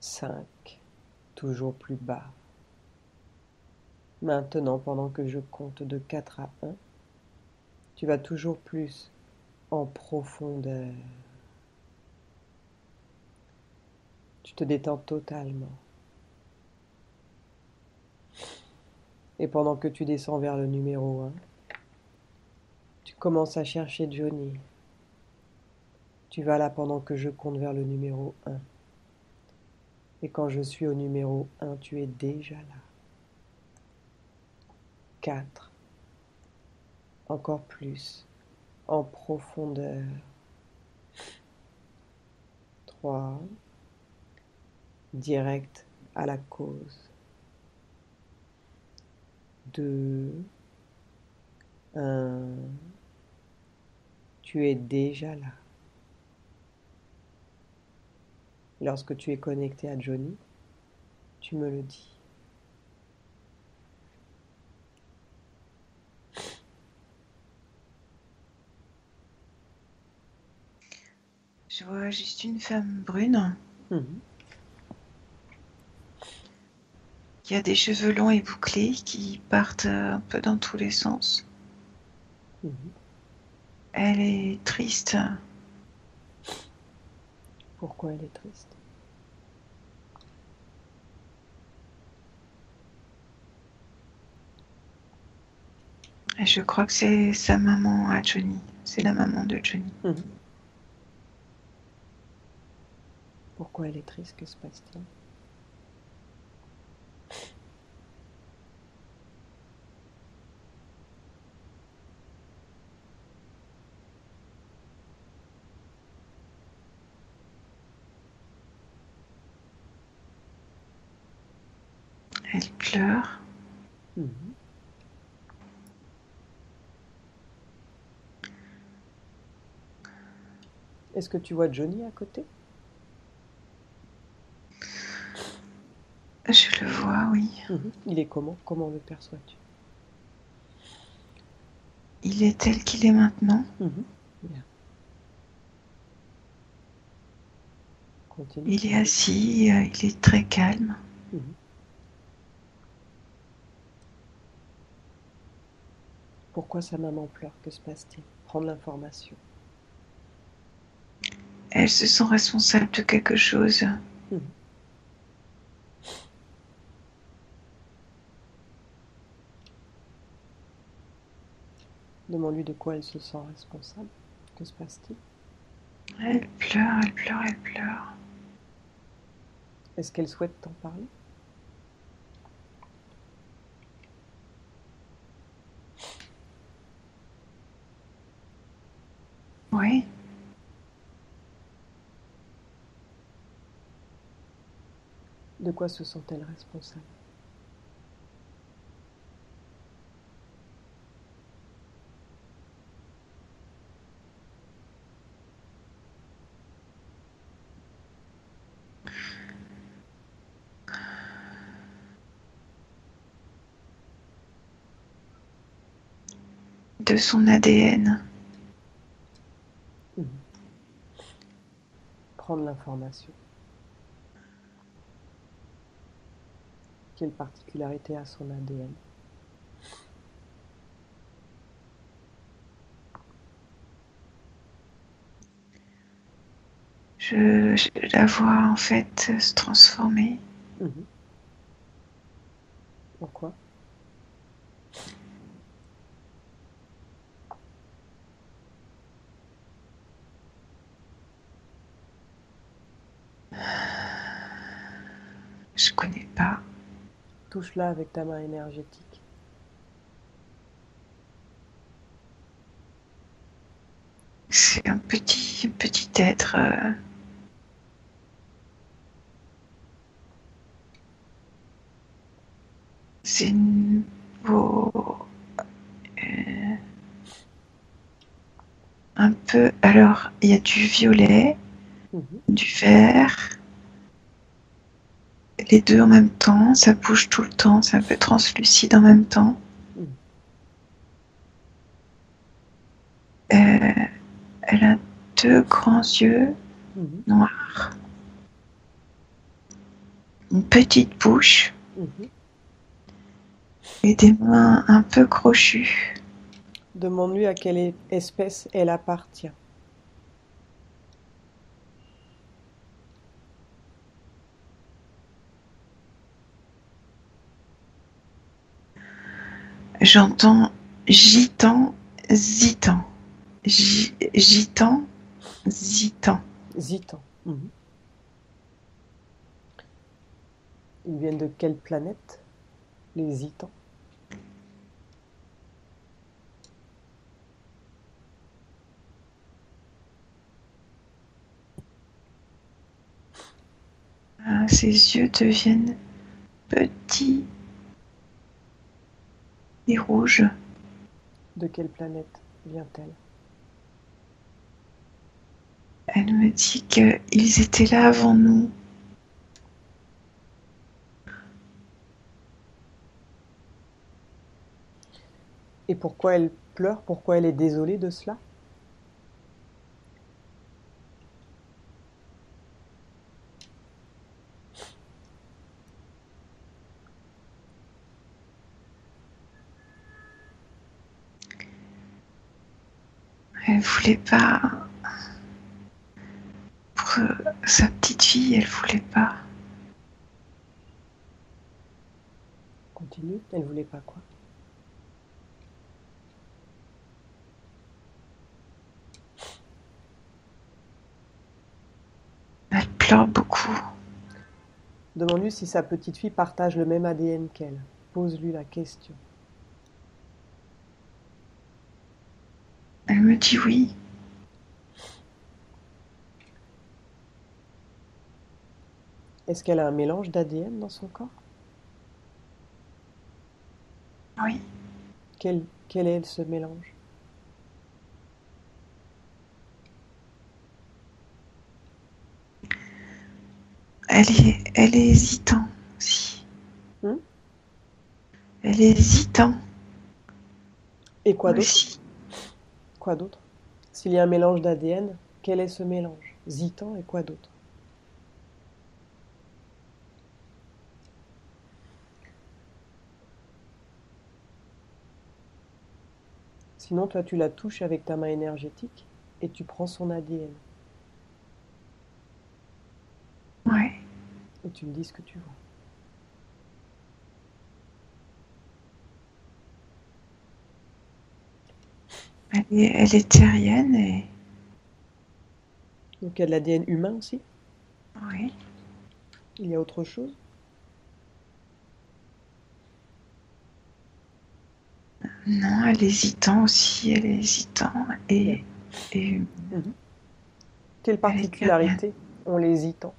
5, toujours plus bas. Maintenant, pendant que je compte de 4 à 1, tu vas toujours plus en profondeur. Tu te détends totalement. Et pendant que tu descends vers le numéro 1, tu commences à chercher Johnny. Tu vas là pendant que je compte vers le numéro 1. Et quand je suis au numéro 1, tu es déjà là. 4, encore plus, en profondeur. 3, direct à la cause. 2, 1, tu es déjà là. Lorsque tu es connecté à Johnny, tu me le dis. Je vois juste une femme brune Mhm. qui a des cheveux longs et bouclés qui partent un peu dans tous les sens. Mhm. Elle est triste. Pourquoi elle est triste? Et je crois que c'est sa maman à Johnny. C'est la maman de Johnny. Mhm. Pourquoi elle est triste? Que se passe-t-il? Elle pleure. Mhm. Est-ce que tu vois Johnny à côté? Je le vois, oui. Mhm. Il est comment? Comment le perçois-tu? Il est tel qu'il est maintenant. Mhm. Bien. Continue. Il est assis, il est très calme. Mhm. Pourquoi sa maman pleure? Que se passe-t-il? Prendre l'information. Elle se sent responsable de quelque chose. Mhm. Demande-lui de quoi elle se sent responsable. Que se passe-t-il? Elle pleure, elle pleure, elle pleure. Est-ce qu'elle souhaite t'en parler? Oui. De quoi se sent-elle responsable? De son ADN. Mhm. Prendre l'information. Quelle particularité a son ADN? Je la vois en fait se transformer. Mhm. Pourquoi? Je connais pas. Touche-la avec ta main énergétique. C'est un petit être. C'est une peau un peu. Alors, il y a du violet, Mhm. du vert, les deux en même temps. Ça bouge tout le temps. C'est un peu translucide en même temps. Mhm. Elle a deux grands yeux Mhm. noirs. une petite bouche Mhm. et des mains un peu crochues. Demande-lui à quelle espèce elle appartient. J'entends gitan, zitan. Gitan, zitan. Zitan. Mhm. Ils viennent de quelle planète, les Zitans? Ses yeux deviennent petits et rouges. De quelle planète vient-elle? Elle me dit qu'ils étaient là avant nous. Et pourquoi elle pleure? Pourquoi elle est désolée de cela? Elle voulait pas. Pour sa petite fille, elle voulait pas. Continue. Elle voulait pas quoi? Elle pleure beaucoup. Demande-lui si sa petite fille partage le même ADN qu'elle. Pose-lui la question. Elle me dit oui. Est-ce qu'elle a un mélange d'ADN dans son corps? Oui. Quel est ce mélange? Elle est hésitant aussi. Hmm. Elle est hésitant Et quoi d'autre? aussi. Quoi d'autre? S'il y a un mélange d'ADN, quel est ce mélange? Zitan et quoi d'autre? Sinon, toi, tu la touches avec ta main énergétique et tu prends son ADN Ouais. et tu me dis ce que tu vois. Elle est terrienne et. Donc il y a de l'ADN humain aussi? Oui. Il y a autre chose? Non, elle est hésitant aussi. Elle est hésitant Bien. et Mhm. Quelle elle est terrienne. particularité ont les Zitans?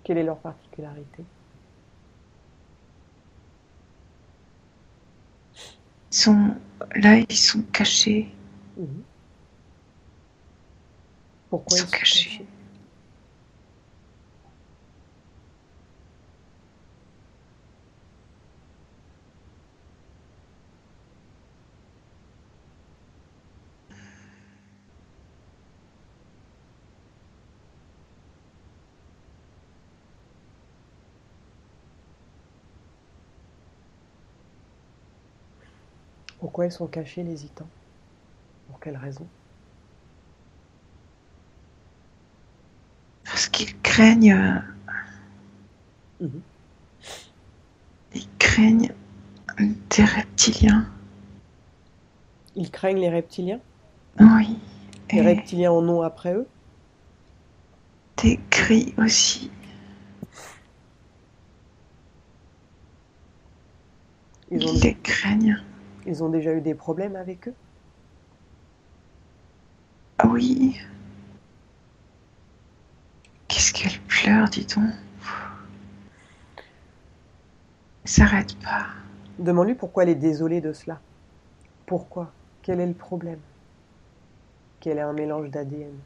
Quelle est leur particularité? Ils sont là, ils sont cachés. Mhm. Ils Pourquoi ils sont sont cachés. cachés? Pourquoi ils sont cachés, les Zitans? Pour quelle raison? Parce qu'ils craignent. Mhm. Ils craignent des reptiliens. Ils craignent les reptiliens? Oui. Les Et reptiliens en ont après eux? des gris aussi. Ils ont, Ils les craignent. ils ont déjà eu des problèmes avec eux? Oui. Qu'est-ce qu'elle pleure, dis donc. Elle s'arrête pas. Demande-lui pourquoi elle est désolée de cela. Pourquoi? Quel est le problème? Qu'elle ait un mélange d'ADN.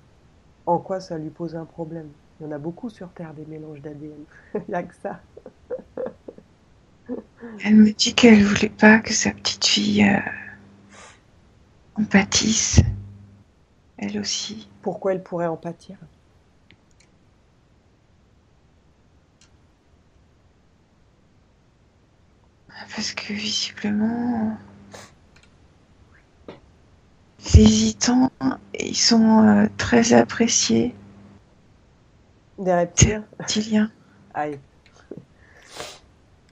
En quoi ça lui pose un problème? Il y en a beaucoup sur Terre des mélanges d'ADN. Il n'y a que ça. Elle me dit qu'elle voulait pas que sa petite fille en pâtisse. Elle aussi. Pourquoi elle pourrait en pâtir? Parce que visiblement, les gitans, ils sont très appréciés Des des reptiliens? reptiliens. Aïe,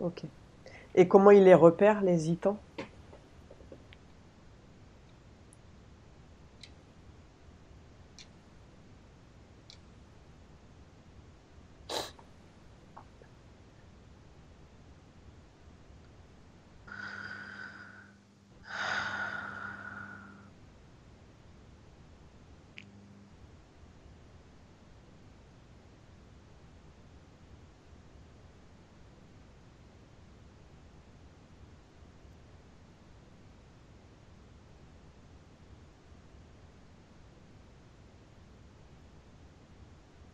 ok. Et comment il les repère, les Itans?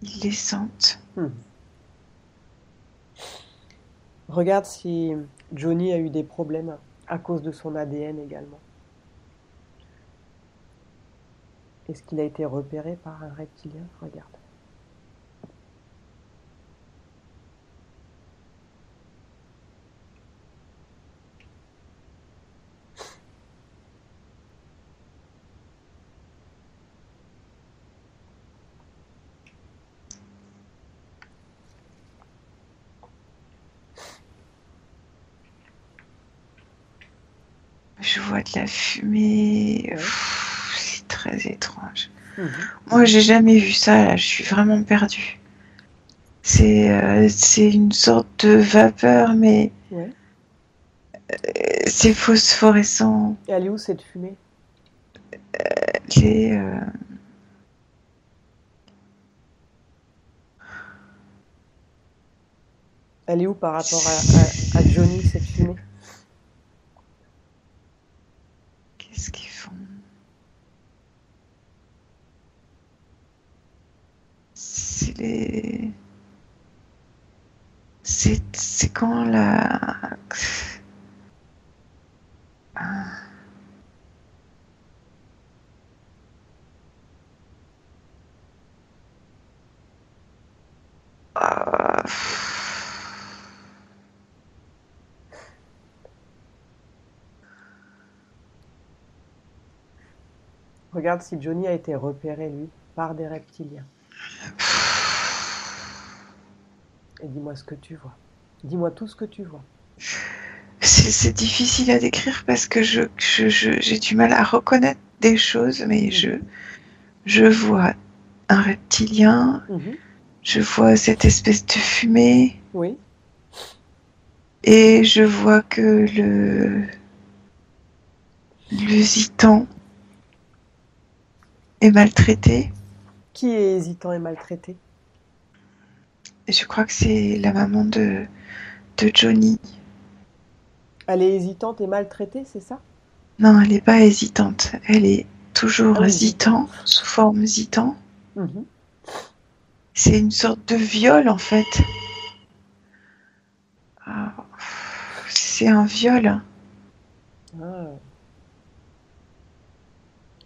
Ils les sentent. Hmm. Regarde si Johnny a eu des problèmes à cause de son ADN également. Est-ce qu'il a été repéré par un reptilien? Regarde. Je vois de la fumée. Ouais. C'est très étrange. Mhm. Moi, j'ai jamais vu ça, là. Je suis vraiment perdue. C'est une sorte de vapeur, mais Ouais. c'est phosphorescent. Et elle est où cette fumée? Les, euh, Elle est où par rapport à Johnny, cette fumée? Qu'est-ce qu'ils font? C'est les... C'est quand la... Ah, Regarde si Johnny a été repéré, lui, par des reptiliens. Et dis-moi ce que tu vois. Dis-moi tout ce que tu vois. c'est difficile à décrire parce que j'ai du mal à reconnaître des choses, mais Mhm. je vois un reptilien, Mhm. je vois cette espèce de fumée, Oui. et je vois que le zitan est maltraité. Qui est hésitant et maltraité? Et je crois que c'est la maman de Johnny. Elle est hésitante et maltraitée, c'est ça? Non, elle n'est pas hésitante. Elle est toujours Ah oui, zitant. zitan, sous forme zitan. Mhm. C'est une sorte de viol en fait. Ah, c'est un viol. Ah.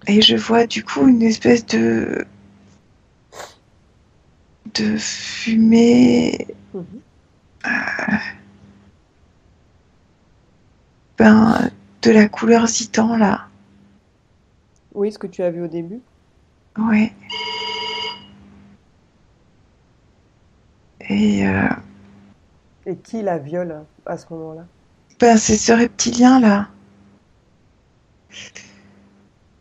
Et je vois du coup une espèce de fumée, Mhm. ben, de la couleur zitan là. Oui, ce que tu as vu au début. Ouais. Et Et qui la viole à ce moment-là? ben, c'est ce reptilien là.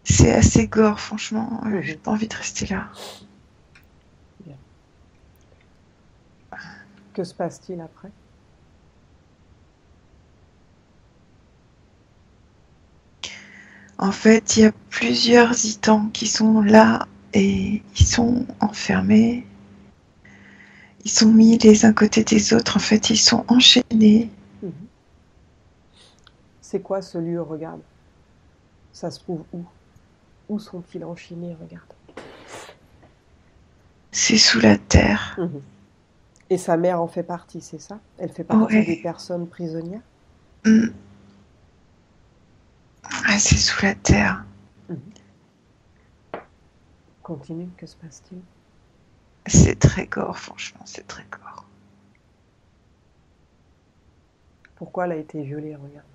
C'est assez gore, franchement. J'ai Mhm. pas envie de rester là. Bien. Que se passe-t-il après? En fait, il y a plusieurs zitans qui sont là et ils sont enfermés. Ils sont mis les uns côté des autres. En fait, ils sont enchaînés. Mhm. C'est quoi ce lieu? Regarde. Ça se trouve où? Où sont-ils enchaînés? Regarde. C'est sous la terre. Mhm. Et sa mère en fait partie, c'est ça? Elle fait partie des Ouais. personnes prisonnières? Mm. Ah, c'est sous la terre. Mhm. Continue, que se passe-t-il? C'est très gore, franchement, c'est très gore. Pourquoi elle a été violée, regarde.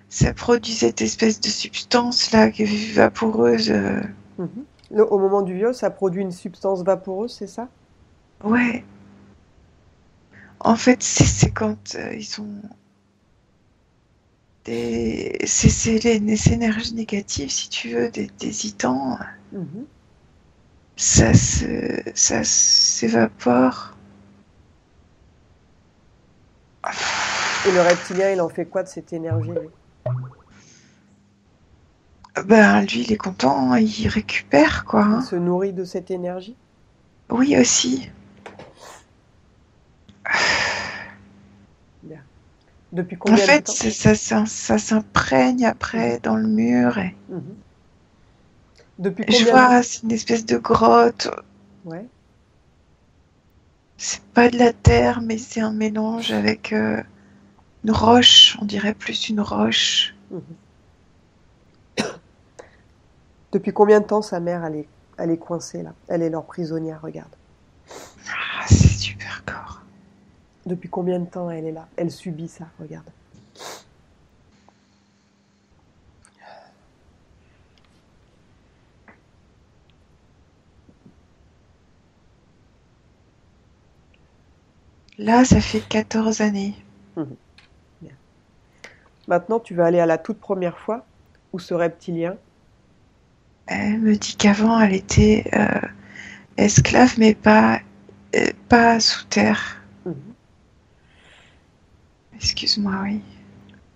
Ça produit cette espèce de substance là qui est vaporeuse. Mhm. Au moment du viol, ça produit une substance vaporeuse, c'est ça? Ouais. En fait, c'est quand ils sont ces énergies négatives, si tu veux, des hésitants, Mhm. ça s'évapore. Et le reptilien, il en fait quoi de cette énergie, lui? Ben, lui, il est content, hein, il récupère, quoi. Il Hein. se nourrit de cette énergie? Oui, aussi. Bien. Depuis En combien de fait, temps? ça s'imprègne Mhm. après dans le mur. Et Mhm. Depuis je combien de... vois, c'est une espèce de grotte. Ouais. C'est pas de la terre, mais c'est un mélange avec une roche. On dirait plus une roche. Mhm. Depuis combien de temps sa mère, elle est coincée là? Elle est leur prisonnière, regarde. Ah, c'est super gore. Depuis combien de temps elle est là? Elle subit ça, regarde. Là, ça fait 14 années. Mhm. Bien. Maintenant, tu vas aller à la toute première fois où ce reptilien. Elle me dit qu'avant, elle était esclave, mais pas sous terre. Mhm. Excuse-moi, oui.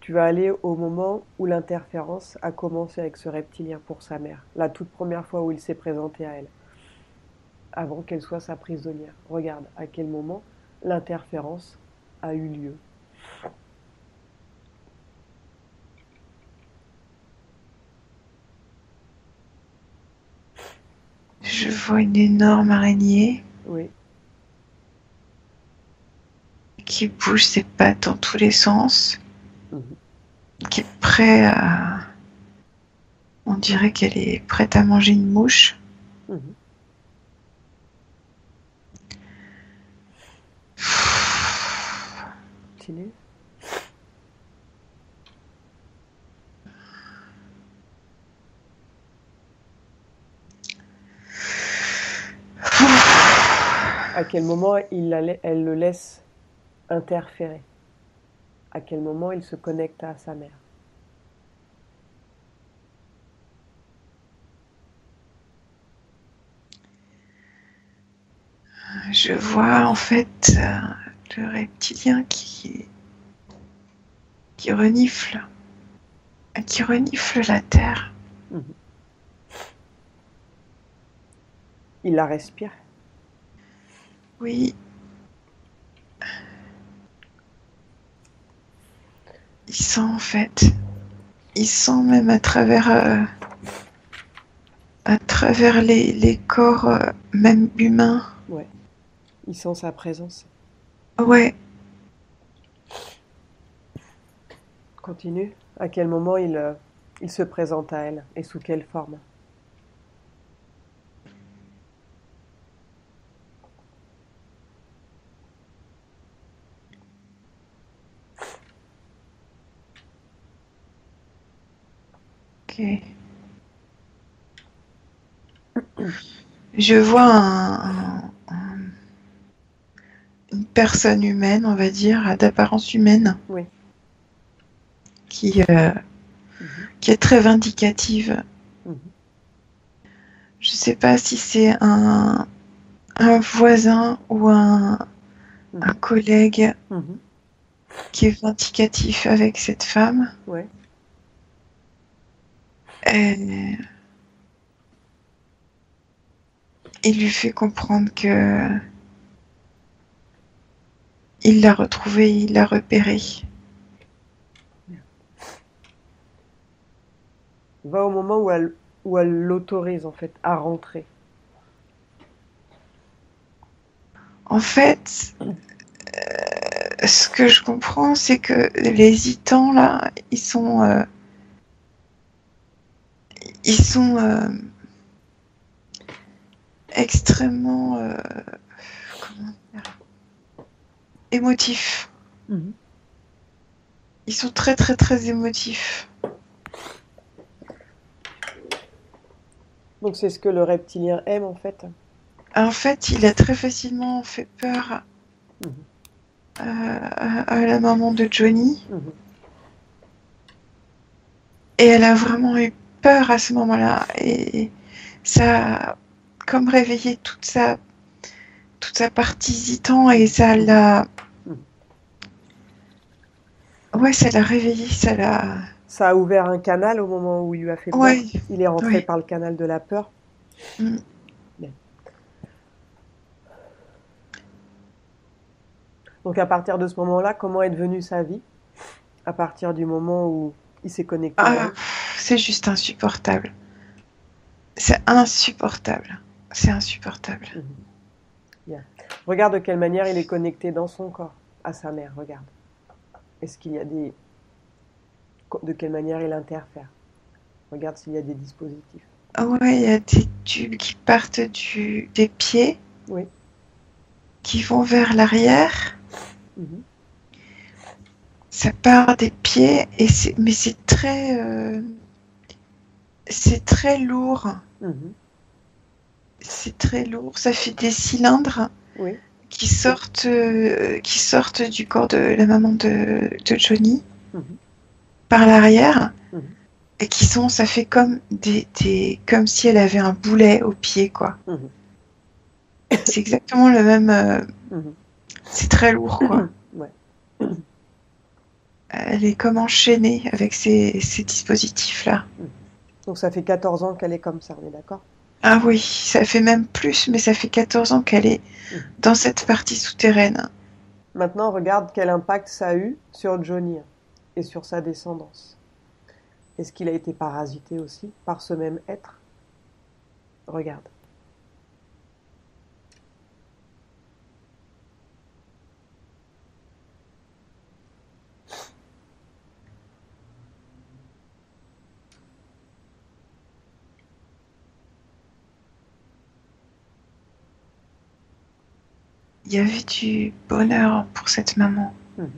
Tu vas aller au moment où l'interférence a commencé avec ce reptilien pour sa mère. La toute première fois où il s'est présenté à elle. Avant qu'elle soit sa prisonnière. Regarde à quel moment l'interférence a eu lieu. Je vois une énorme araignée Oui. qui bouge ses pattes dans tous les sens, Mhm. qui est prêt à... On dirait qu'elle est prête à manger une mouche. Mhm. Continue. À quel moment elle le laisse interférer? À quel moment il se connecte à sa mère? Je vois en fait le reptilien qui renifle, qui renifle la terre. Mhm. Il la respire. Oui, il sent en fait. Il sent même à travers les corps, même humains. Ouais. Il sent sa présence. Ouais, Continue. À quel moment il se présente à elle et sous quelle forme? ok. Je vois une personne humaine, on va dire, d'apparence humaine, Oui. qui, Mhm. qui est très vindicative. Mhm. Je sais pas si c'est un voisin ou un Mhm. collègue Mhm. qui est vindicatif avec cette femme. Ouais. Et il lui fait comprendre que il l'a retrouvée, il l'a repérée. Va au moment où elle l'autorise en fait à rentrer. En fait, ce que je comprends, c'est que les Gitans, là, ils sont extrêmement... comment dire, émotifs. Mhm. Ils sont très très très émotifs. Donc c'est ce que le reptilien aime en fait. En fait, il a très facilement fait peur Mhm. à la maman de Johnny. Mhm. Et elle a vraiment eu peur à ce moment-là. Et ça a comme réveillé toute sa partie hésitant et ça Mhm. l'a. Mhm. Ouais, ça l'a réveillé, ça l'a. Ça a ouvert un canal au moment où il lui a fait peur. Ouais, Il est rentré ouais. par le canal de la peur. Mm. Bien. Donc à partir de ce moment-là, comment est devenue sa vie? À partir du moment où il s'est connecté à Ah, elle. c'est juste insupportable. C'est insupportable. C'est insupportable. Mhm. Bien. Regarde de quelle manière il est connecté dans son corps à sa mère. Regarde. Est-ce qu'il y a des... De quelle manière il interfère? Regarde s'il y a des dispositifs. Ouais, il y a des tubes qui partent des pieds, Oui. qui vont vers l'arrière. Mhm. Ça part des pieds, mais c'est très lourd. Mhm. C'est très lourd. Ça fait des cylindres Oui. qui sortent du corps de la maman de Johnny Mhm. par l'arrière Mhm. et ça fait comme comme si elle avait un boulet au pied, quoi. Mhm. C'est exactement le même. Mhm. C'est très lourd, quoi. Ouais. Elle est comme enchaînée avec ces dispositifs-là. Mhm. Donc ça fait 14 ans qu'elle est comme ça, on est d'accord? Ah oui, ça fait même plus, mais ça fait 14 ans qu'elle est Mhm. dans cette partie souterraine. Maintenant, regarde quel impact ça a eu sur Johnny et sur sa descendance. Est-ce qu'il a été parasité aussi par ce même être? Regarde. Il y avait du bonheur pour cette maman. Mhm.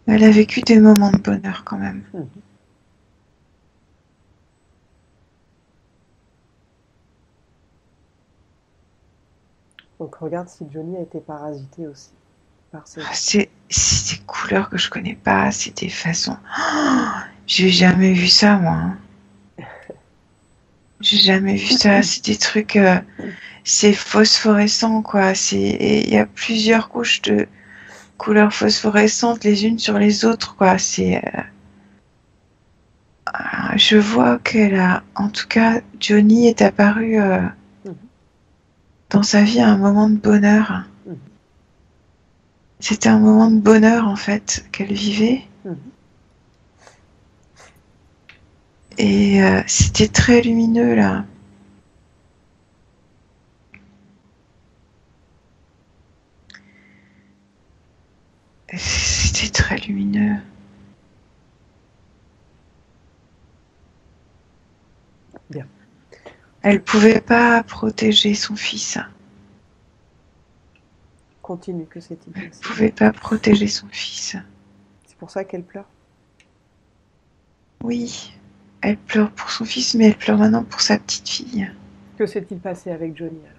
Elle a vécu des moments de bonheur quand même. Mhm. Donc regarde si Johnny a été parasité aussi par ces êtres. C'est des couleurs que je connais pas, c'est des façons. Oh, j'ai jamais vu ça, moi, hein. J'ai jamais vu ça. C'est des trucs. C'est phosphorescent, quoi. Il y a plusieurs couches de couleurs phosphorescentes les unes sur les autres, quoi. Je vois en tout cas, Johnny est apparu Mhm. dans sa vie à un moment de bonheur. Mhm. C'était un moment de bonheur, en fait, qu'elle vivait. Mhm. Et c'était très lumineux, là. C'était très lumineux. Bien. Elle pouvait pas protéger son fils. Continue, que s'est-il Elle passé? pouvait pas protéger son fils. C'est pour ça qu'elle pleure. Oui, elle pleure pour son fils, mais elle pleure maintenant pour sa petite fille. Que s'est-il passé avec Johnny alors?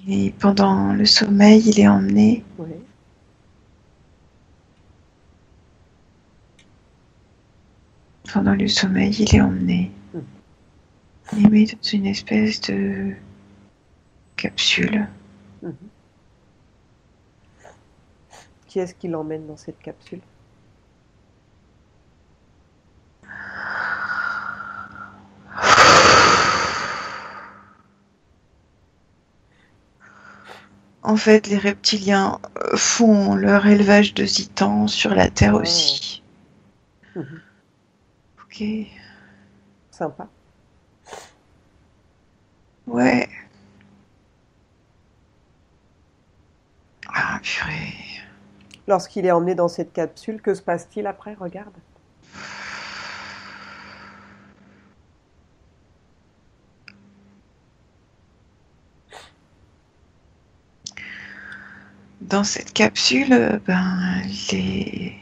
Et pendant le sommeil, il est emmené. Oui. Pendant le sommeil, il est emmené. Mhm. Il est mis dans une espèce de capsule. Mhm. Qui est-ce qui l'emmène dans cette capsule? En fait, les reptiliens font leur élevage de titans sur la Terre Ah. aussi. Mhm. Ok. Sympa. Ouais. Lorsqu'il est emmené dans cette capsule, que se passe-t-il après? Regarde. Dans cette capsule, il est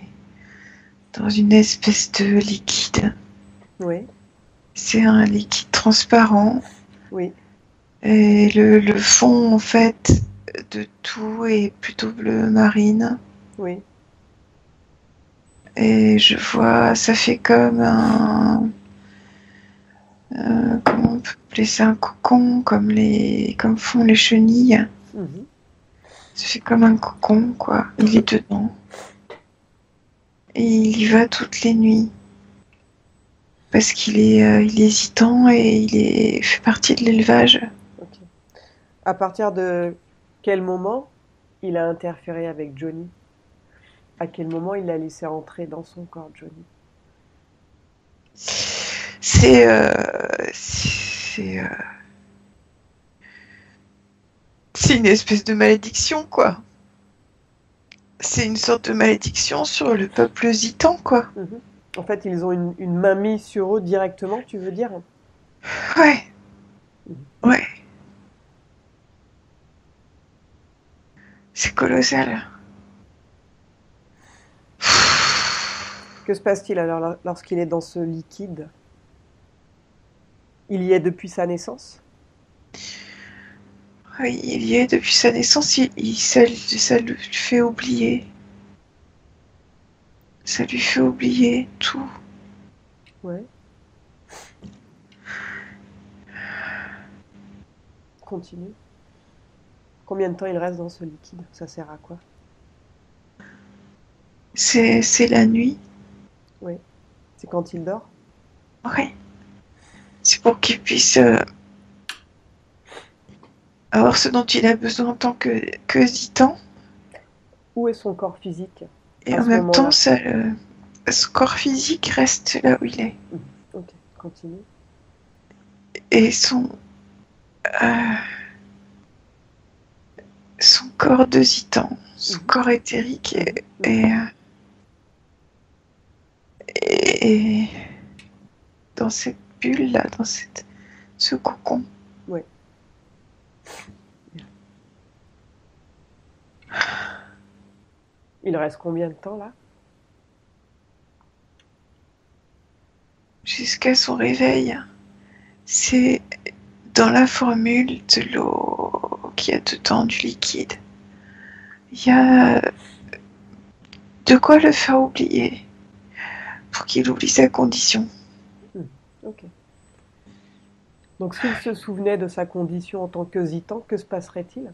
dans une espèce de liquide. Oui, C'est un liquide transparent. oui, Et le fond, en fait, de tout est plutôt bleu marine. oui. Et je vois, ça fait comme un... comment on peut appeler ça? Un cocon, comme font les chenilles. Mhm. Ça fait comme un cocon, quoi. Il est dedans. Et il y va toutes les nuits. Parce il est hésitant et fait partie de l'élevage. Ok. À partir de quel moment il a interféré avec Johnny? À quel moment il l'a laissé entrer dans son corps, Johnny? C'est, euh, c'est c'est une espèce de malédiction, quoi. C'est une sorte de malédiction sur le peuple zitan, quoi. Mhm. En fait, ils ont une main mise sur eux directement, tu veux dire? Ouais, Mhm. ouais, c'est colossal. Que se passe-t-il alors lorsqu'il est dans ce liquide? Il y est depuis sa naissance? Oui, il y est depuis sa naissance, ça lui fait oublier. Ça lui fait oublier tout. Ouais. Continue. Combien de temps il reste dans ce liquide? Ça sert à quoi? C'est la nuit. Oui. C'est quand il dort? Ouais. C'est pour qu'il puisse avoir ce dont il a besoin en tant que zitan. Où est son corps physique Et à en ce même temps, moment-là? son corps physique reste là où il est. Mhm. Ok, continue. Et son corps de zitan, son Mhm. corps éthérique Mhm. Mhm. et dans cette bulle-là, ce cocon. Oui. Bien. Il reste combien de temps là? Jusqu'à son réveil. C'est dans la formule de l'eau qu'il y a dedans du liquide. Il y a de quoi le faire oublier pour qu'il oublie sa condition. Mhm. Ok. Donc s'il se souvenait de sa condition en tant que Zitan, que se passerait-il?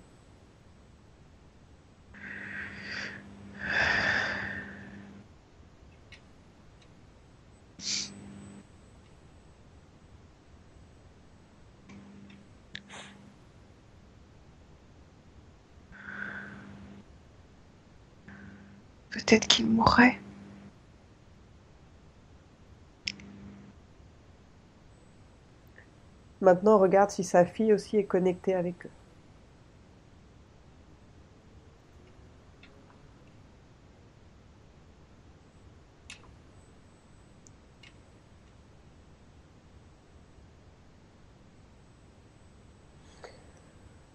Peut-être qu'il mourrait. Maintenant, regarde si sa fille aussi est connectée avec eux.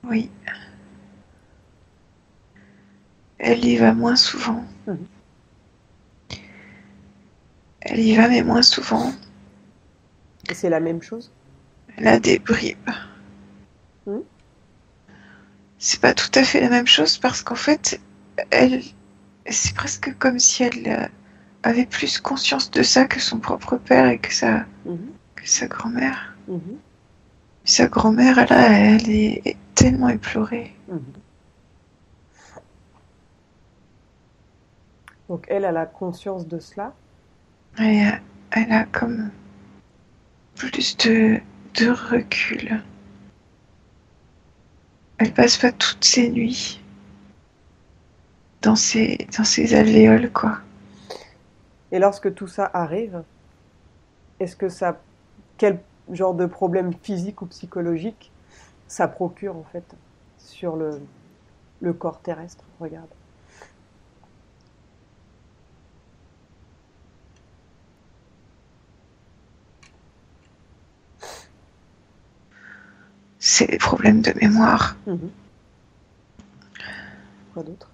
Oui, elle y va moins souvent. Mhm. Elle y va, mais moins souvent. Et c'est la même chose? Elle a des bribes. Mhm. C'est pas tout à fait la même chose parce qu'en fait, elle, c'est presque comme si elle avait plus conscience de ça que son propre père et Mhm. que sa grand-mère. Mhm. Sa grand-mère, elle est tellement éplorée. Mhm. Donc elle, elle a conscience de cela. Et elle a comme plus de recul. Elle passe pas toutes ses nuits dans ses alvéoles, quoi. Et lorsque tout ça arrive, est-ce que ça, quel genre de problème physique ou psychologique ça procure en fait sur le corps terrestre? Regarde. c'est des problèmes de mémoire. Quoi d'autre?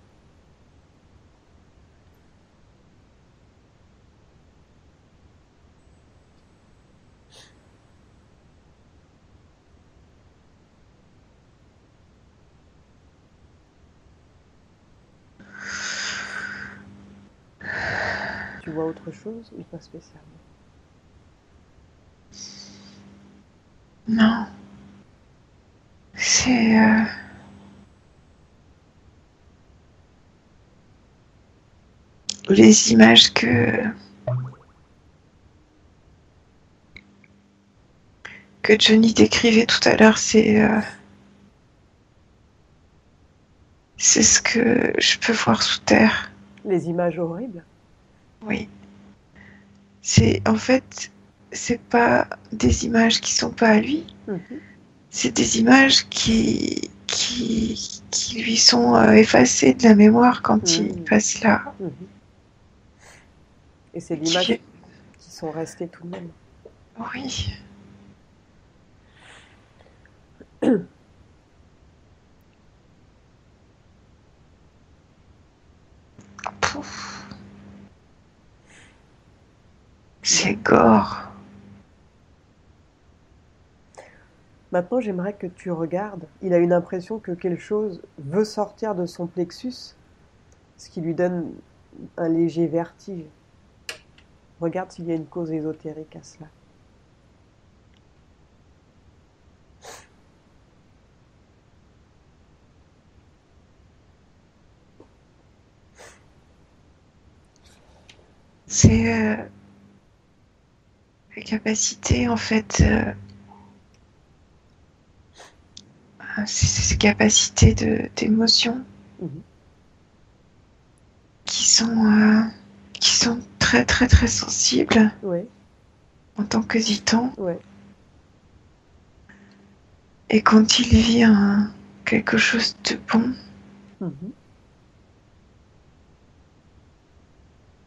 Tu vois autre chose ou pas spécialement? Non. C'est les images que Johnny décrivait tout à l'heure, c'est ce que je peux voir sous terre. Les images horribles? Oui. En fait, c'est pas des images qui sont pas à lui. C'est des images qui lui sont effacées de la mémoire quand il passe là. Et c'est des images qui sont restées tout de même. Oui. Pouf. C'est gore. Maintenant, j'aimerais que tu regardes. Il a une impression que quelque chose veut sortir de son plexus, ce qui lui donne un léger vertige. Regarde s'il y a une cause ésotérique à cela. C'est la capacité, en fait, c'est ces capacités d'émotion qui sont très très très sensibles en tant que Zitan. Et quand il vit quelque chose de bon,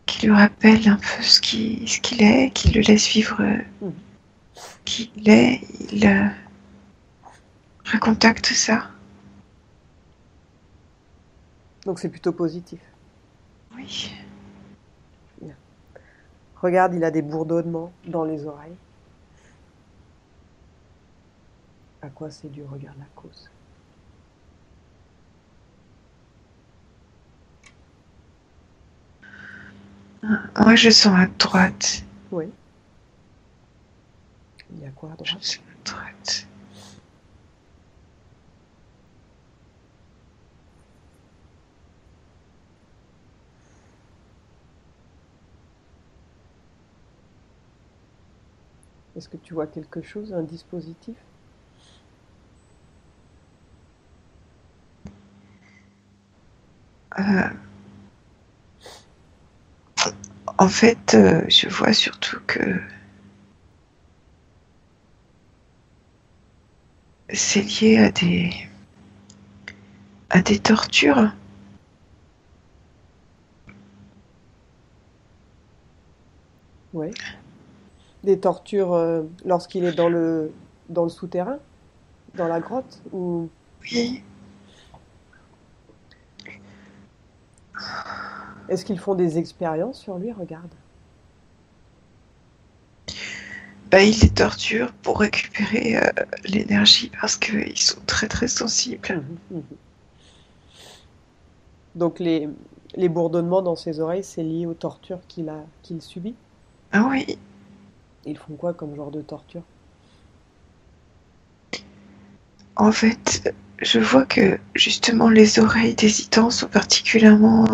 qui lui rappelle un peu ce qu'il est, qui le laisse vivre qui il est, il recontacte ça. Donc c'est plutôt positif. Oui. Bien. Regarde, il a des bourdonnements dans les oreilles. À quoi c'est dû? Regarde la cause. Moi, je sens à droite. Oui. Il y a quoi à droite? Je sens à droite. Est-ce que tu vois quelque chose, un dispositif? En fait, je vois surtout que c'est lié à des tortures. Oui. Des tortures lorsqu'il est dans le souterrain, dans la grotte, ou... Oui. Est-ce qu'ils font des expériences sur lui? Regarde. Il les torture pour récupérer l'énergie parce qu'ils sont très très sensibles. Donc les bourdonnements dans ses oreilles, c'est lié aux tortures qu'il subit? Ah oui. Ils font quoi comme genre de torture? En fait, je vois que justement les oreilles des Gitans sont particulièrement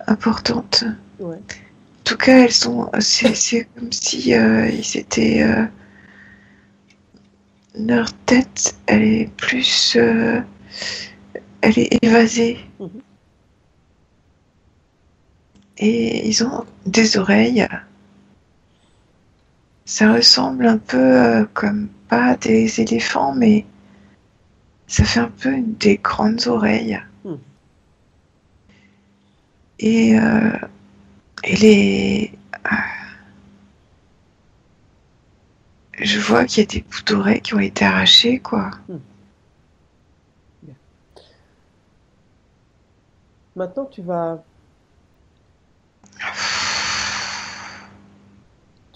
importantes. Ouais. En tout cas, elles sont. C'est comme si ils étaient. Leur tête, elle est plus. Elle est évasée. Et ils ont des oreilles. Ça ressemble un peu comme pas des éléphants, mais ça fait un peu des grandes oreilles. Et je vois qu'il y a des bouts d'oreilles qui ont été arrachés, quoi. Bien. Maintenant, tu vas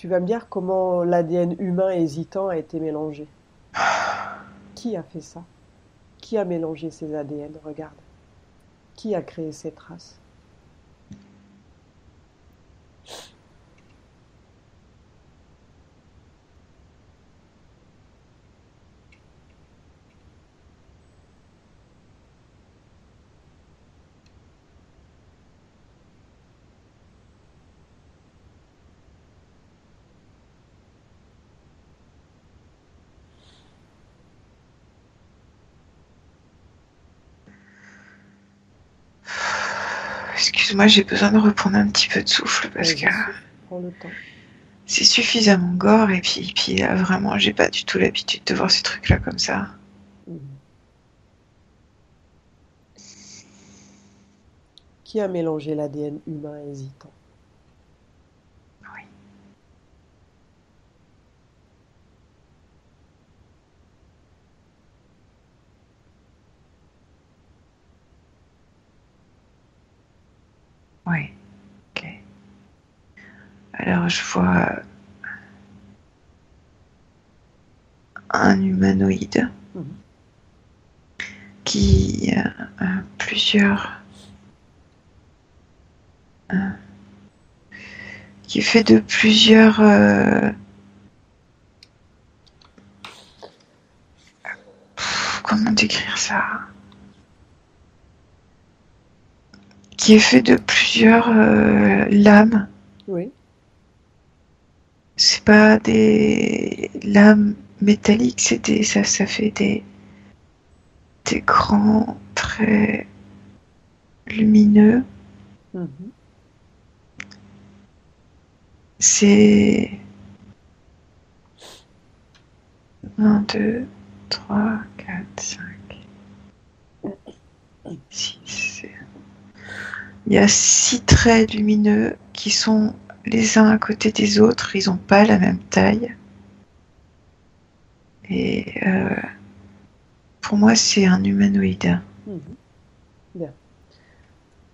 me dire comment l'ADN humain hésitant a été mélangé. Qui a fait ça? Qui a mélangé ces ADN? Regarde. Qui a créé ces traces? Excuse-moi, j'ai besoin de reprendre un petit peu de souffle parce que prends le temps. c'est suffisamment gore et puis là, vraiment, j'ai pas du tout l'habitude de voir ces trucs-là comme ça. Qui a mélangé l'ADN humain hésitant? Oui. Oui. Ok. Alors je vois un humanoïde qui a plusieurs qui est fait de plusieurs comment décrire ça? Qui est fait de plusieurs lames. Oui. C'est pas des lames métalliques, ça fait des grands traits lumineux. C'est 1, 2, 3, 4, 5, 6. Il y a 6 traits lumineux qui sont les uns à côté des autres. Ils n'ont pas la même taille. Et pour moi, c'est un humanoïde. Bien.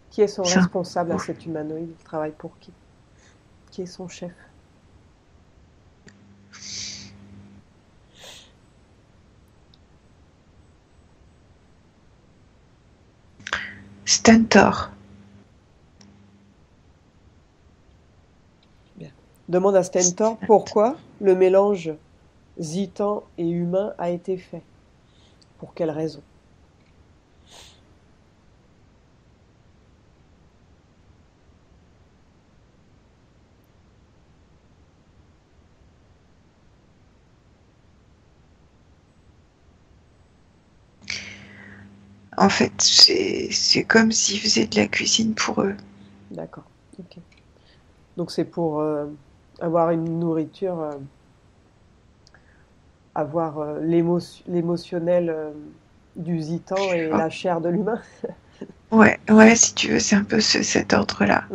Qui est son responsable à cet humanoïde? Il travaille pour qui? Qui est son chef? Stentor. Bien. Demande à Stentor pourquoi le mélange Zitan et humain a été fait. Pour quelle raison? En fait, c'est comme s'ils faisaient de la cuisine pour eux. D'accord. Ok. Donc c'est pour avoir une nourriture, avoir l'émotionnel du Zitan et la chair de l'humain. Ouais, si tu veux, c'est un peu cet ordre-là.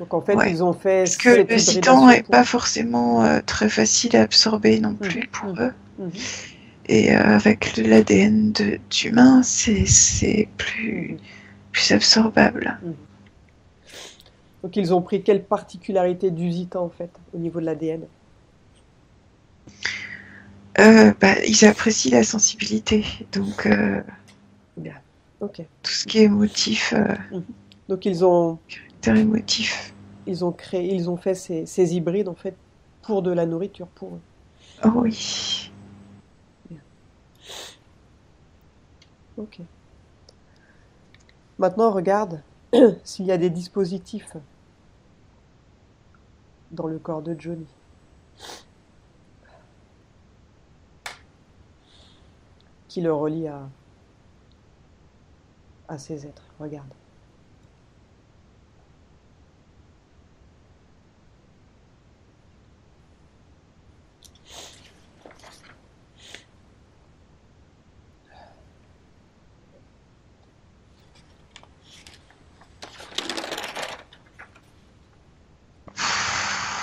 Donc en fait, ils ont fait parce que le Zitan n'est pas forcément très facile à absorber non plus pour eux. Et avec l'ADN d'humain, c'est plus absorbable. Donc ils ont pris quelle particularité du Zitan en fait, au niveau de l'ADN? Ils apprécient la sensibilité, donc bien. Ok. Tout ce qui est émotif. Donc ils ont caractère émotif. Ils ont fait ces hybrides en fait pour de la nourriture pour eux. Oh oui. Bien. Ok. Maintenant, regarde s'il y a des dispositifs dans le corps de Johnny. Qui le relie à ces êtres. Regarde.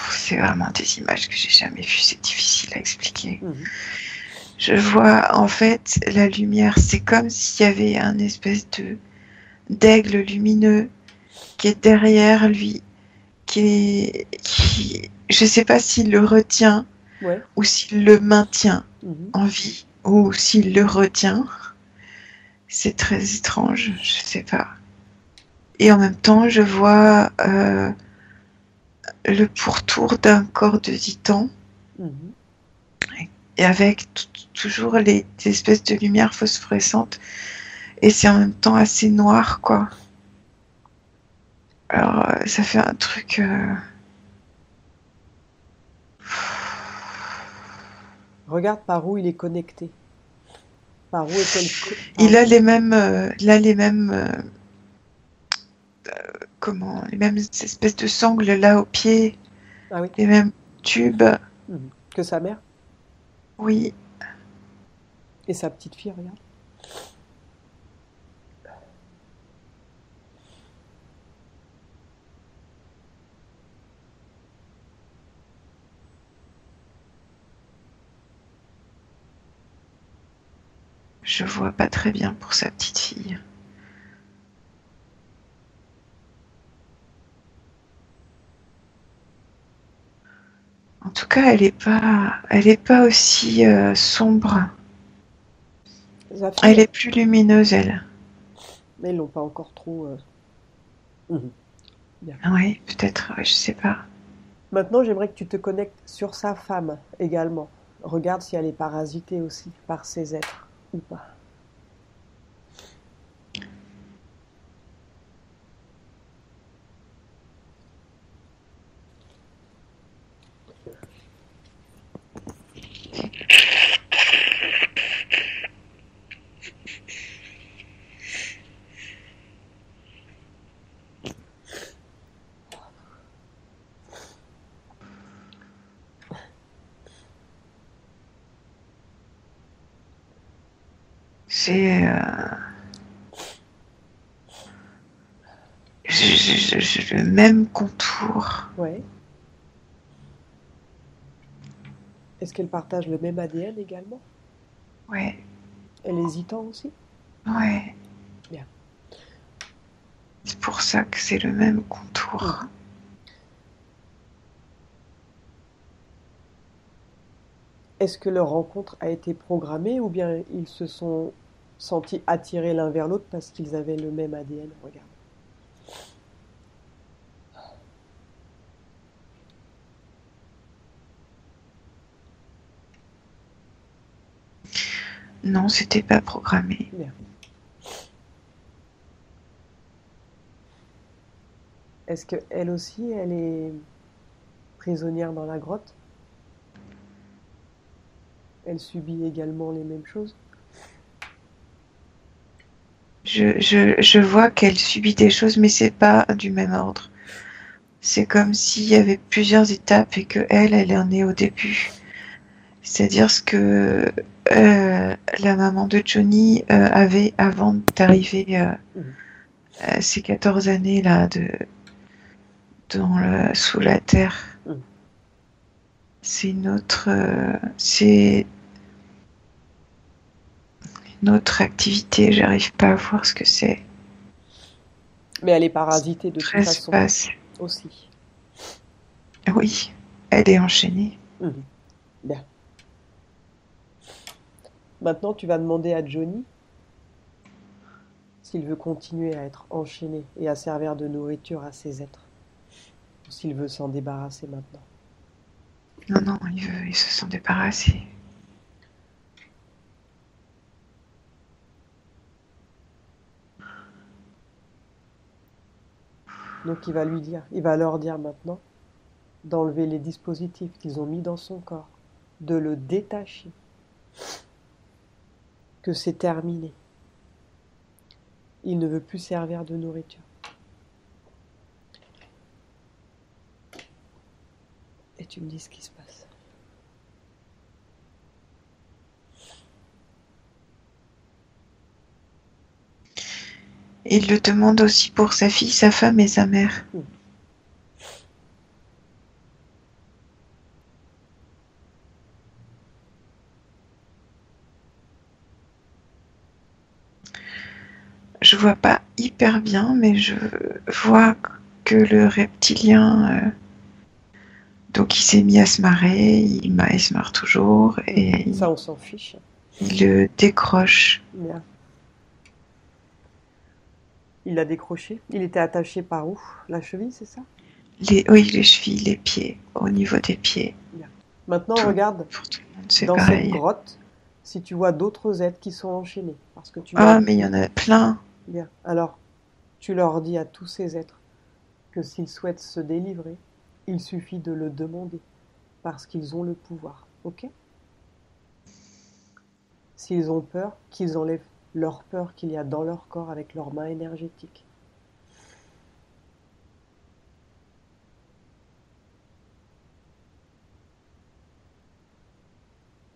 C'est vraiment des images que j'ai jamais vues, c'est difficile à expliquer. Mhm. Je vois en fait la lumière, c'est comme s'il y avait un espèce de d'aigle lumineux qui est derrière lui, je sais pas s'il le retient Ouais. ou s'il le maintient Mhm. en vie ou s'il le retient. C'est très étrange, je sais pas. Et en même temps, je vois le pourtour d'un corps de titan Mhm. et avec toujours les espèces de lumière phosphorescentes et c'est en même temps assez noir, quoi. Alors, ça fait un truc. Regarde par où il est connecté. Par où est-elle Il a les mêmes, comment, les mêmes espèces de sangles là au pied, Ah oui. les mêmes tubes. Mhm. Que sa mère Oui, et sa petite fille, regarde. je vois pas très bien pour sa petite fille. En tout cas, elle est pas aussi sombre. Sa fille, Elle est plus lumineuse, elle. mais ils l'ont pas encore trop. Mhm. Bien. Oui, peut-être, ouais, je sais pas. Maintenant, j'aimerais que tu te connectes sur sa femme également. Regarde si elle est parasitée aussi par ces êtres ou pas. C'est le même contour. Ouais. Est-ce qu'elle partage le même ADN également? Ouais, Elle est hésitant aussi? ouais. Bien. C'est pour ça que c'est le même contour. Mhm. Est-ce que leur rencontre a été programmée ou bien ils se sont sentis attirés l'un vers l'autre parce qu'ils avaient le même ADN? Regarde. Non, c'était pas programmé. Bien. Est-ce que elle aussi, elle est prisonnière dans la grotte? Elle subit également les mêmes choses? Je vois qu'elle subit des choses, mais c'est pas du même ordre. C'est comme s'il y avait plusieurs étapes et que elle en est au début. C'est-à-dire ce que la maman de Johnny avait avant d'arriver Mhm. à ces 14 années là sous la terre. Mhm. C'est c'est une autre activité. J'arrive pas à voir ce que c'est. Mais elle est parasitée de toute Très façon espace. aussi. Oui, elle est enchaînée. Mhm. Bien. Maintenant, tu vas demander à Johnny s'il veut continuer à être enchaîné et à servir de nourriture à ces êtres, ou s'il veut s'en débarrasser maintenant. Non, non, ils se sont débarrassés. Donc il va leur dire maintenant d'enlever les dispositifs qu'ils ont mis dans son corps, de le détacher, que c'est terminé. Il ne veut plus servir de nourriture. Et tu me dis ce qui se passe. Et il le demande aussi pour sa fille, sa femme et sa mère. Hmm. je vois pas hyper bien, mais je vois que le reptilien, donc il s'est mis à se marrer, il se marre toujours et Ça, on s'en fiche. il le décroche. Bien. Il l'a décroché. Il était attaché par où? La cheville, c'est ça? Oui, les chevilles, les pieds, au niveau des pieds. Bien. Maintenant, Tout, regarde pour tout le monde, c'est dans cette pareil. grotte si tu vois d'autres êtres qui sont enchaînés. Parce que tu m'as Ah, mais il dit. y en a plein. Bien. Alors, tu leur dis à tous ces êtres que s'ils souhaitent se délivrer, il suffit de le demander. Parce qu'ils ont le pouvoir. Ok? S'ils ont peur, qu'ils enlèvent leur peur qu'il y a dans leur corps avec leurs mains énergétiques.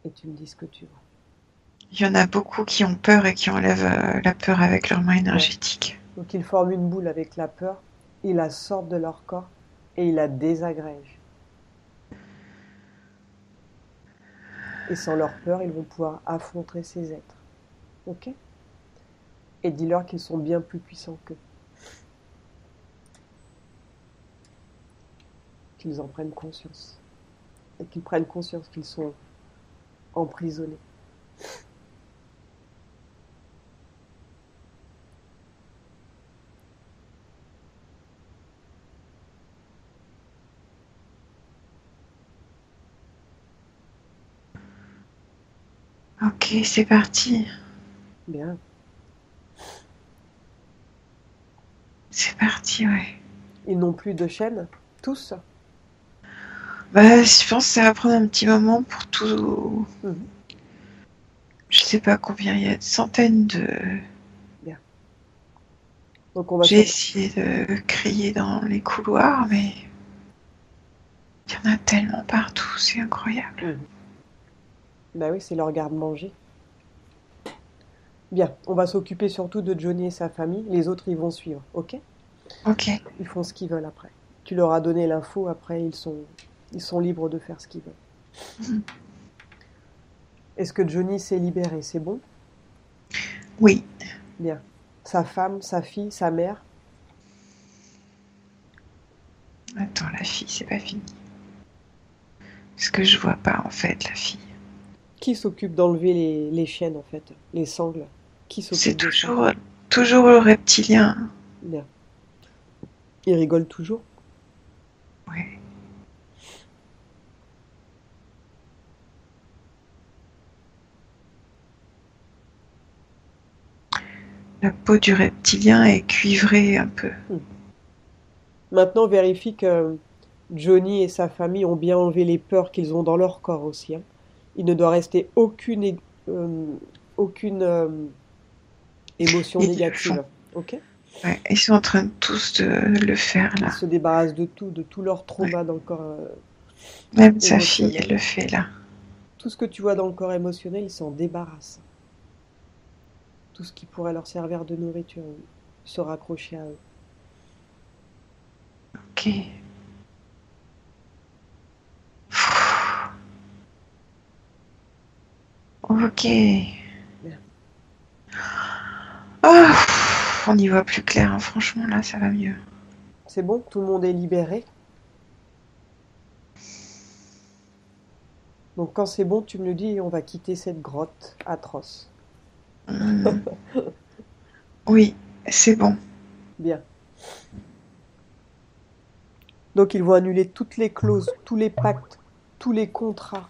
Et tu me dis ce que tu vois. Il y en a beaucoup qui ont peur et qui enlèvent la peur avec leurs mains Ouais. énergétiques. Donc ils forment une boule avec la peur, ils la sortent de leur corps et ils la désagrègent. Et sans leur peur, ils vont pouvoir affronter ces êtres. Ok? Et dis-leur qu'ils sont bien plus puissants qu'eux. Qu'ils en prennent conscience. Et qu'ils prennent conscience qu'ils sont emprisonnés. Ok, c'est parti. Bien. C'est parti, ouais. Ils n'ont plus de chaîne, tous. Bah, je pense que ça va prendre un petit moment pour tout. Mhm. Je sais pas combien il y a, de centaines de. Bien. Donc on va J'ai sur... essayé de crier dans les couloirs, mais il y en a tellement partout, c'est incroyable. Mhm. Bah oui, c'est leur garde-manger. Bien, on va s'occuper surtout de Johnny et sa famille. Les autres, ils vont suivre, ok? Ok, Ils font ce qu'ils veulent après. Tu leur as donné l'info, après, ils sont libres de faire ce qu'ils veulent. Est-ce que Johnny s'est libéré? C'est bon? oui. Bien. Sa femme, sa fille, sa mère? Attends, la fille, c'est pas fini. Parce que je vois pas en fait la fille. Qui s'occupe d'enlever les chaînes, en fait? Les sangles? Qui C'est s'occupe de ça? toujours le reptilien. Bien. Il rigole toujours? Ouais. La peau du reptilien est cuivrée un peu. Maintenant, vérifie que Johnny et sa famille ont bien enlevé les peurs qu'ils ont dans leur corps aussi, hein. Il ne doit rester euh, aucune émotion Ils le font. négative. Ok? Ouais, ils sont en train de tous de le faire Ils là. se débarrassent de tout leur Ouais. trauma dans le corps Même sa fille, elle émotionnel. le fait là. Tout ce que tu vois dans le corps émotionnel, ils s'en débarrassent. Tout ce qui pourrait leur servir de nourriture, se raccrocher à eux. Ok. Ok. Bien. Oh, on y voit plus clair, hein. Franchement là, ça va mieux. C'est bon? Tout le monde est libéré? Donc quand c'est bon, tu me le dis et on va quitter cette grotte atroce. Hmm. Oui, c'est bon. Bien. Donc ils vont annuler toutes les clauses, tous les pactes, tous les contrats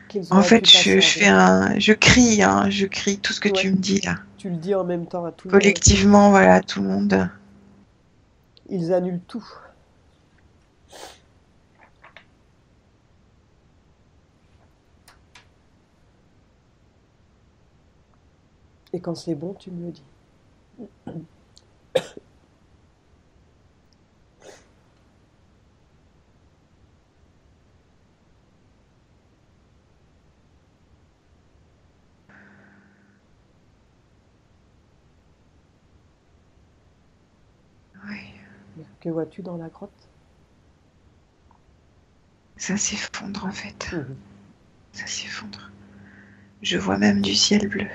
qu'ils En auraient fait, pu passer avec. je crie, hein, je crie tout ce que tu Ouais, me dis là. tu le dis en même temps à tout le monde. Collectivement, voilà, tout le monde. Ils annulent tout. Et quand c'est bon, tu me le dis. Ouais, Bien. Que vois-tu dans la grotte? ça s'effondre en fait. Mhm. Ça s'effondre. Je vois même du ciel bleu.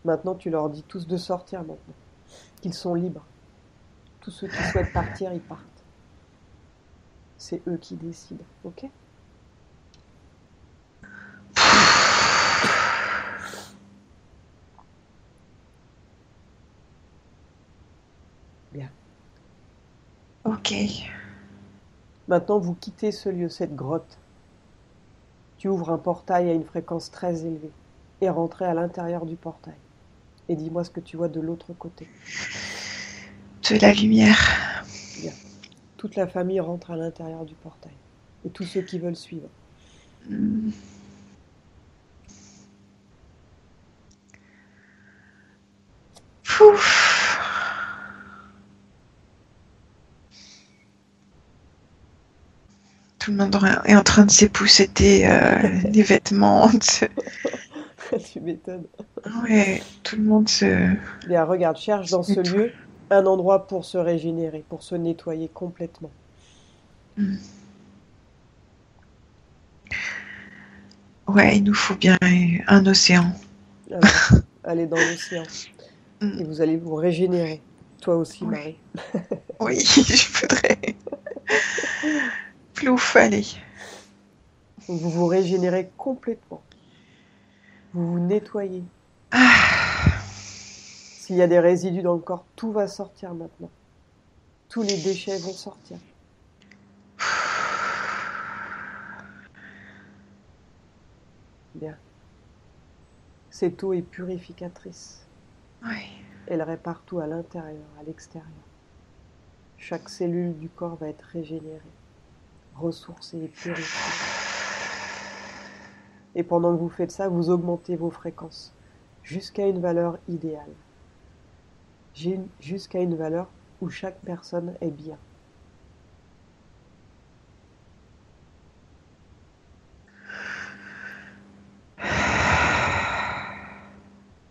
Maintenant, tu leur dis tous de sortir maintenant, qu'ils sont libres. Tous ceux qui souhaitent partir, ils partent. C'est eux qui décident, ok? Bien. Ok. Maintenant, vous quittez ce lieu, cette grotte. Tu ouvres un portail à une fréquence très élevée et rentrez à l'intérieur du portail. Et dis-moi ce que tu vois de l'autre côté. De la lumière. Bien. Toute la famille rentre à l'intérieur du portail. Et tous ceux qui veulent suivre. Hmm. Pouf. Tout le monde est en train de s'épousseter les vêtements. Tu m'étonnes. Ouais, tout le monde se... Bien, regarde, cherche dans ce nettoie. lieu un endroit pour se régénérer, pour se nettoyer complètement. Hmm. Ouais, il nous faut bien un océan. Alors, allez dans l'océan Hmm. et vous allez vous régénérer. Toi aussi, Oui, Marie. oui, je voudrais. Plouf, allez. Donc, vous vous régénérez complètement. Vous vous nettoyez. Ah. S'il y a des résidus dans le corps, tout va sortir maintenant. Tous les déchets vont sortir. Bien. Cette eau est purificatrice. Ouais. Elle répare tout à l'intérieur, à l'extérieur. Chaque cellule du corps va être régénérée, ressourcée et purifiée. Et pendant que vous faites ça, vous augmentez vos fréquences jusqu'à une valeur idéale. Jusqu'à une valeur où chaque personne est bien.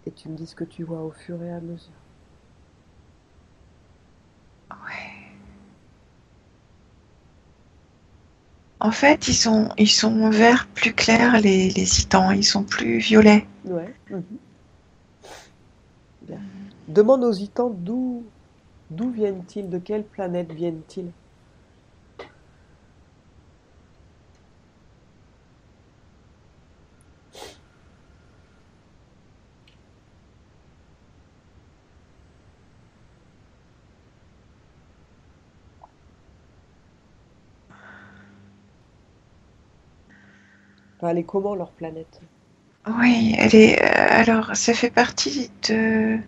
Et tu me dis ce que tu vois au fur et à mesure. Ouais. En fait, ils sont verts plus clairs, les titans. Ils sont plus violets. Ouais. Bien. Demande aux Itans d'où viennent-ils, de quelle planète viennent-ils? Enfin, elle est comment leur planète? Oui, elle est. Alors, ça fait partie de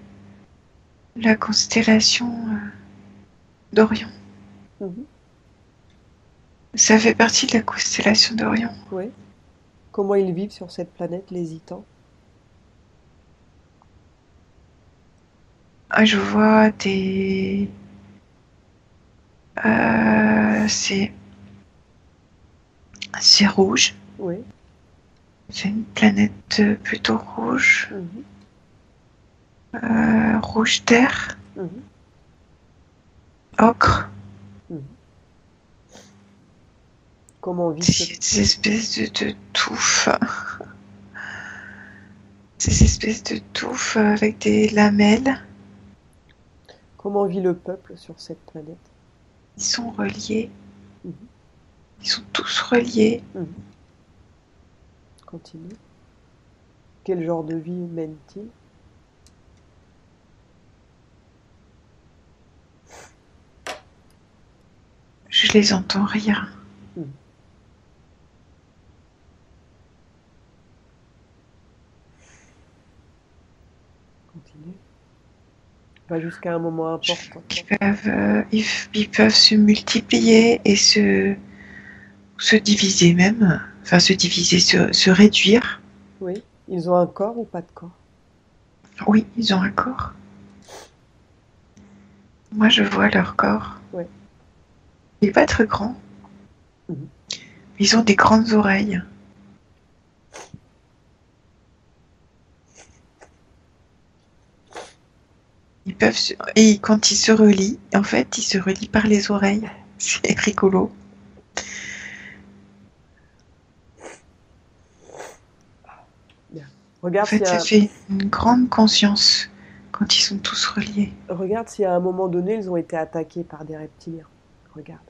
la constellation d'Orion. Mhm. Ça fait partie de la constellation d'Orion. Ouais. Comment ils vivent sur cette planète, les Itans? Ah, je vois des. C'est rouge. Oui. C'est une planète plutôt rouge. Mhm. Rouge terre. Mhm. Ocre. Mhm. Comment vit ce... Des espèces de touffes. Des espèces de touffes avec des lamelles. Comment vit le peuple sur cette planète? Ils sont reliés. Mhm. Ils sont tous reliés. Mhm. Continue. Quel genre de vie mènent-ils? Je les entends rire. Mhm. Continue. Va jusqu'à un moment important. Ils peuvent se multiplier et se diviser même. Enfin, se diviser, se réduire. Oui. Ils ont un corps ou pas de corps? Oui, ils ont un corps. Moi, je vois leur corps. Oui. Il n'est pas très grand. Mhm. Ils ont des grandes oreilles. Et quand ils se relient, en fait, ils se relient par les oreilles. C'est rigolo. Bien. En Regarde s'il fait, y ça a, fait une grande conscience quand ils sont tous reliés. regarde si à un moment donné, ils ont été attaqués par des reptiliens. Regarde.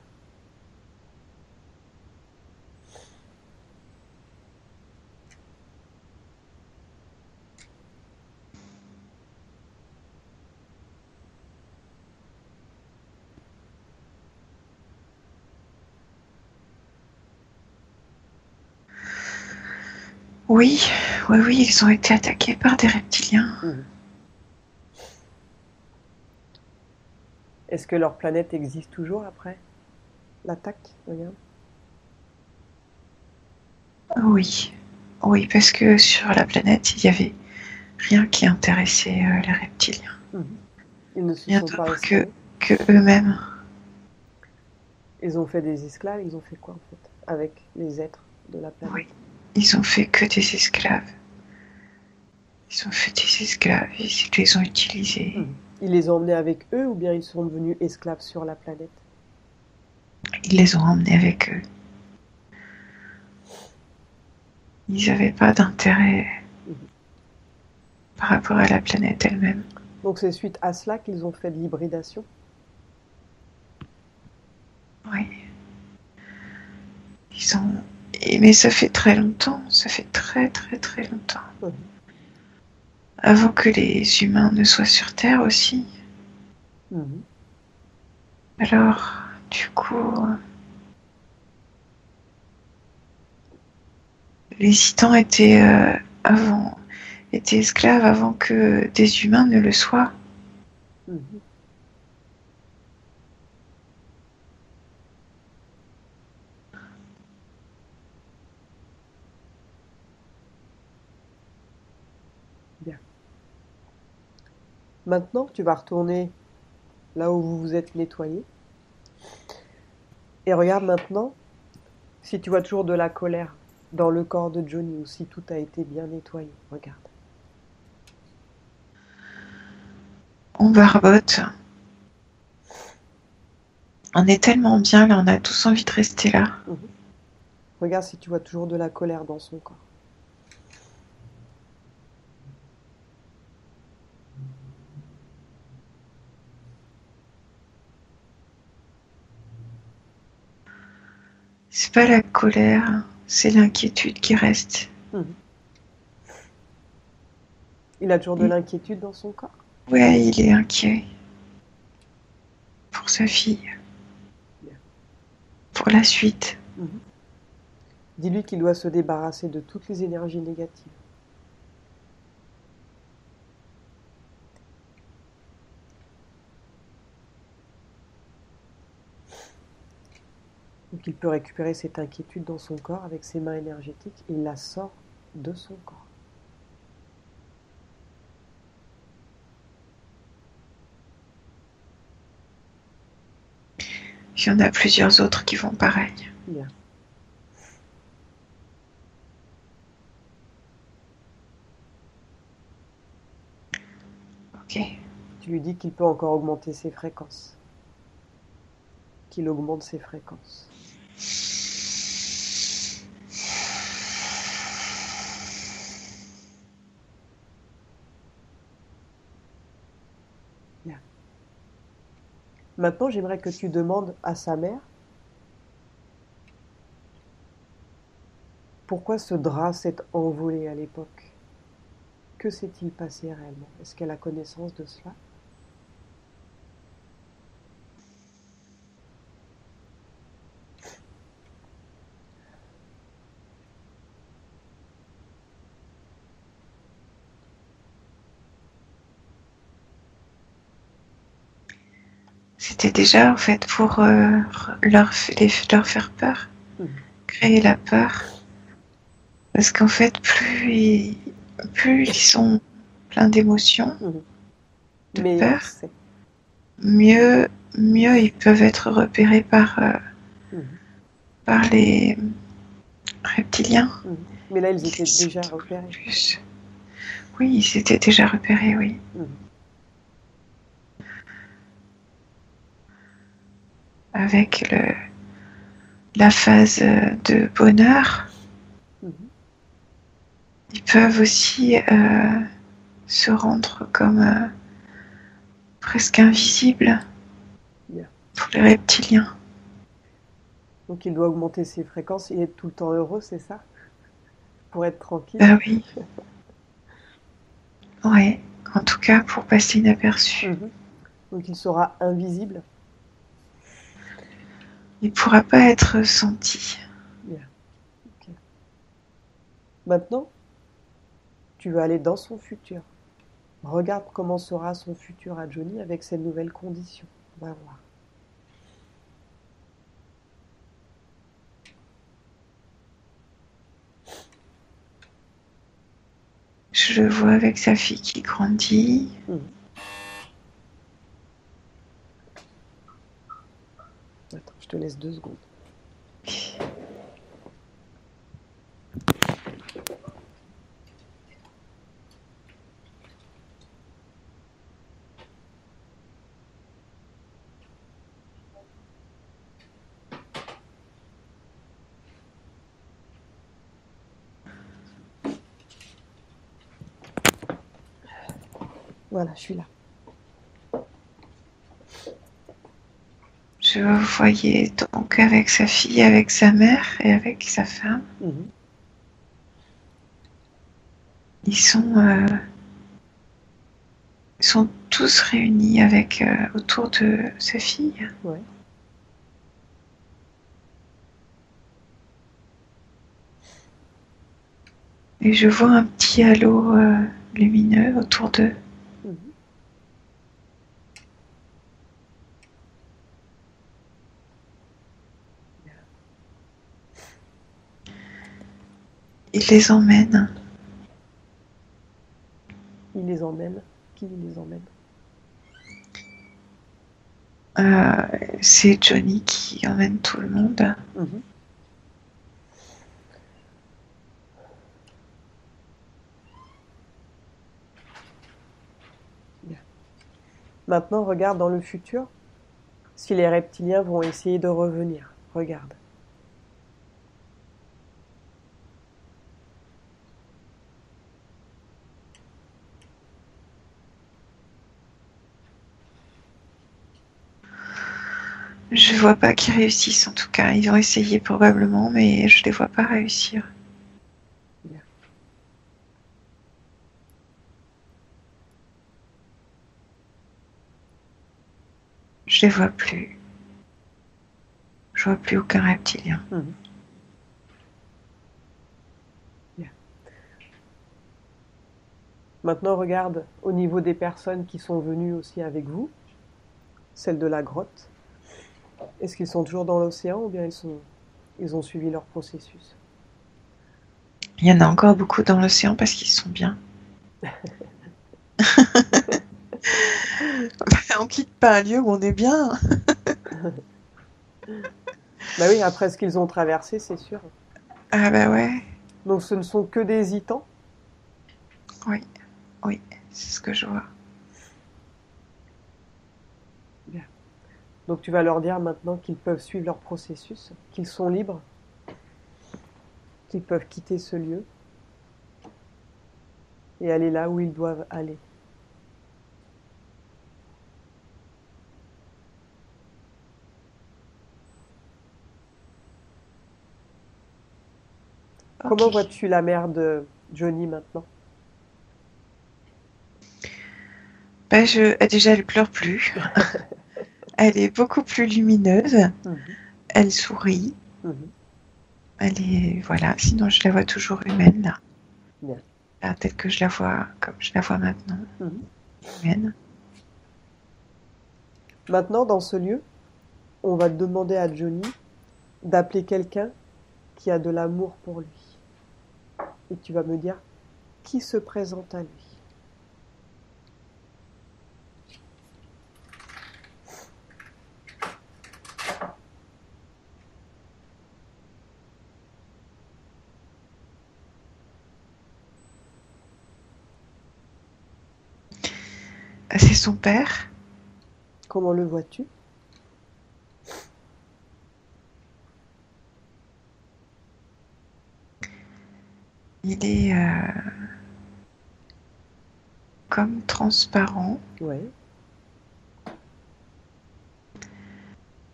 Oui, oui, oui, ils ont été attaqués par des reptiliens. Mhm. Est-ce que leur planète existe toujours après l'attaque? Regarde. Oui, oui, parce que sur la planète, il y avait rien qui intéressait les reptiliens. Mhm. Ils ne se Rien sont pas d'autre que, installés. que eux-mêmes. Ils ont fait des esclaves. Ils ont fait quoi en fait avec les êtres de la Oui, planète? ils ont fait que des esclaves. Ils ont fait des esclaves, ils les ont utilisés. Mhm. Ils les ont emmenés avec eux ou bien ils sont devenus esclaves sur la planète? Ils les ont emmenés avec eux. Ils n'avaient pas d'intérêt Mhm. par rapport à la planète elle-même. Donc c'est suite à cela qu'ils ont fait de l'hybridation? Oui, ils ont. Mais ça fait très longtemps, ça fait très très très longtemps. Mhm. Avant que les humains ne soient sur Terre aussi. Mhm. Alors, du coup, les Titans étaient esclaves avant que des humains ne le soient. Mhm. Bien. Maintenant, tu vas retourner là où vous vous êtes nettoyé. Et regarde maintenant si tu vois toujours de la colère dans le corps de Johnny ou si tout a été bien nettoyé. Regarde. On barbote. On est tellement bien là, on a tous envie de rester là. Mhm. Regarde si tu vois toujours de la colère dans son corps. C'est pas la colère, c'est l'inquiétude qui reste. Mhm. Il a toujours de Et l'inquiétude dans son corps. ouais, il est inquiet pour sa fille, Bien. pour la suite. Mhm. Dis-lui qu'il doit se débarrasser de toutes les énergies négatives. Donc il peut récupérer cette inquiétude dans son corps avec ses mains énergétiques et il la sort de son corps. Il y en a plusieurs autres qui font pareil. Bien. Ok. Tu lui dis qu'il peut encore augmenter ses fréquences. Qu'il augmente ses fréquences. Bien. Maintenant, j'aimerais que tu demandes à sa mère pourquoi ce drap s'est envolé à l'époque. Que s'est-il passé réellement? Est-ce qu'elle a connaissance de cela? C'était déjà en fait pour leur faire peur, Mhm. créer la peur. Parce qu'en fait, plus ils sont pleins d'émotions, Mhm. de Meilleur peur, c'est. mieux ils peuvent être repérés Mhm. par les reptiliens. Mhm. Mais là, ils Qui étaient sont déjà beaucoup repérés. plus. Oui, ils étaient déjà repérés, oui. Mhm. Avec la phase de bonheur, Mhm. Ils peuvent aussi se rendre comme presque invisibles Bien. pour les reptiliens. Donc il doit augmenter ses fréquences et être tout le temps heureux, c'est ça? Pour être tranquille. Bah oui, ouais. En tout cas, pour passer inaperçu. Mhm. Donc il sera invisible. Il ne pourra pas être senti. Bien. Ok. Maintenant, tu vas aller dans son futur. Regarde comment sera son futur à Johnny avec ces nouvelles conditions. On va voir. Je le vois avec sa fille qui grandit. Mhm. Attends, je te laisse 2 secondes. Voilà, je suis là. Je le voyais donc avec sa fille, avec sa mère et avec sa femme. Mhm. Ils sont tous réunis avec autour de sa fille. Ouais. Et je vois un petit halo lumineux autour d'eux. Mhm. Il les emmène. Il les emmène. Qui les emmène? C'est Johnny qui emmène tout le monde. Mhm. Bien. Maintenant, regarde dans le futur si les reptiliens vont essayer de revenir. Regarde. Je vois pas qu'ils réussissent en tout cas. Ils ont essayé probablement, mais je les vois pas réussir. Bien. Je les vois plus. Je vois plus aucun reptilien. Mhm. Bien. Maintenant, regarde au niveau des personnes qui sont venues aussi avec vous, celles de la grotte. Est-ce qu'ils sont toujours dans l'océan ou bien ils ont suivi leur processus? Il y en a encore beaucoup dans l'océan parce qu'ils sont bien. On quitte pas un lieu où on est bien. Bah oui, après ce qu'ils ont traversé, c'est sûr. Ah bah ouais, Donc ce ne sont que des hésitants. oui, oui, c'est ce que je vois. Bien. Donc tu vas leur dire maintenant qu'ils peuvent suivre leur processus, qu'ils sont libres, qu'ils peuvent quitter ce lieu et aller là où ils doivent aller. Comment Ok. vois-tu la mère de Johnny maintenant? Bah déjà, elle pleure plus. Elle est beaucoup plus lumineuse. Mhm, Elle sourit. mhm. Elle est, voilà. Sinon, je la vois toujours humaine là. Bien. Là, telle que je la vois, comme je la vois maintenant, Mhm. humaine. Maintenant, dans ce lieu, on va demander à Johnny d'appeler quelqu'un qui a de l'amour pour lui. Et tu vas me dire qui se présente à lui. C'est son père. Comment le vois-tu? Il est comme transparent. Ouais.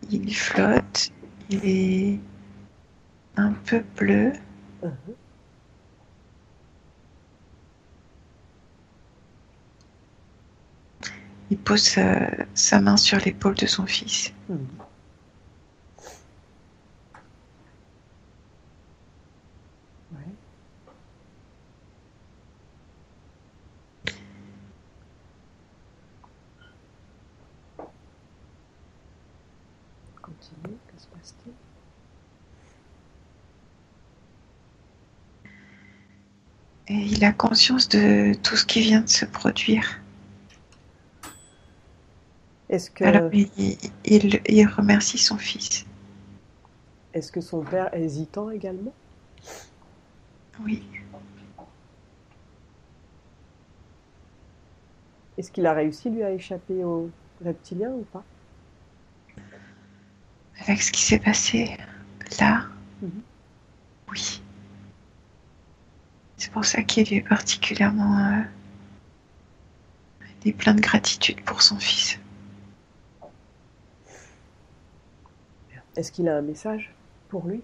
Il flotte. Il est un peu bleu. Mhm. Il pose sa main sur l'épaule de son fils. Mhm. Ouais. Continue, que se passe-t-il? Et il a conscience de tout ce qui vient de se produire. Est-ce Alors que, il remercie son fils. est-ce que son père est hésitant également? Oui. Est-ce qu'il a réussi, lui, à échapper aux reptiliens ou pas? Avec ce qui s'est passé là, Mhm. oui. C'est pour ça qu'il est particulièrement il est plein de gratitude pour son fils. Est-ce qu'il a un message pour lui?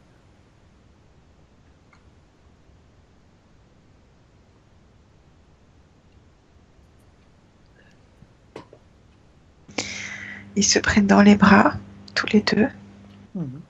Ils se prennent dans les bras, tous les deux. Mhm.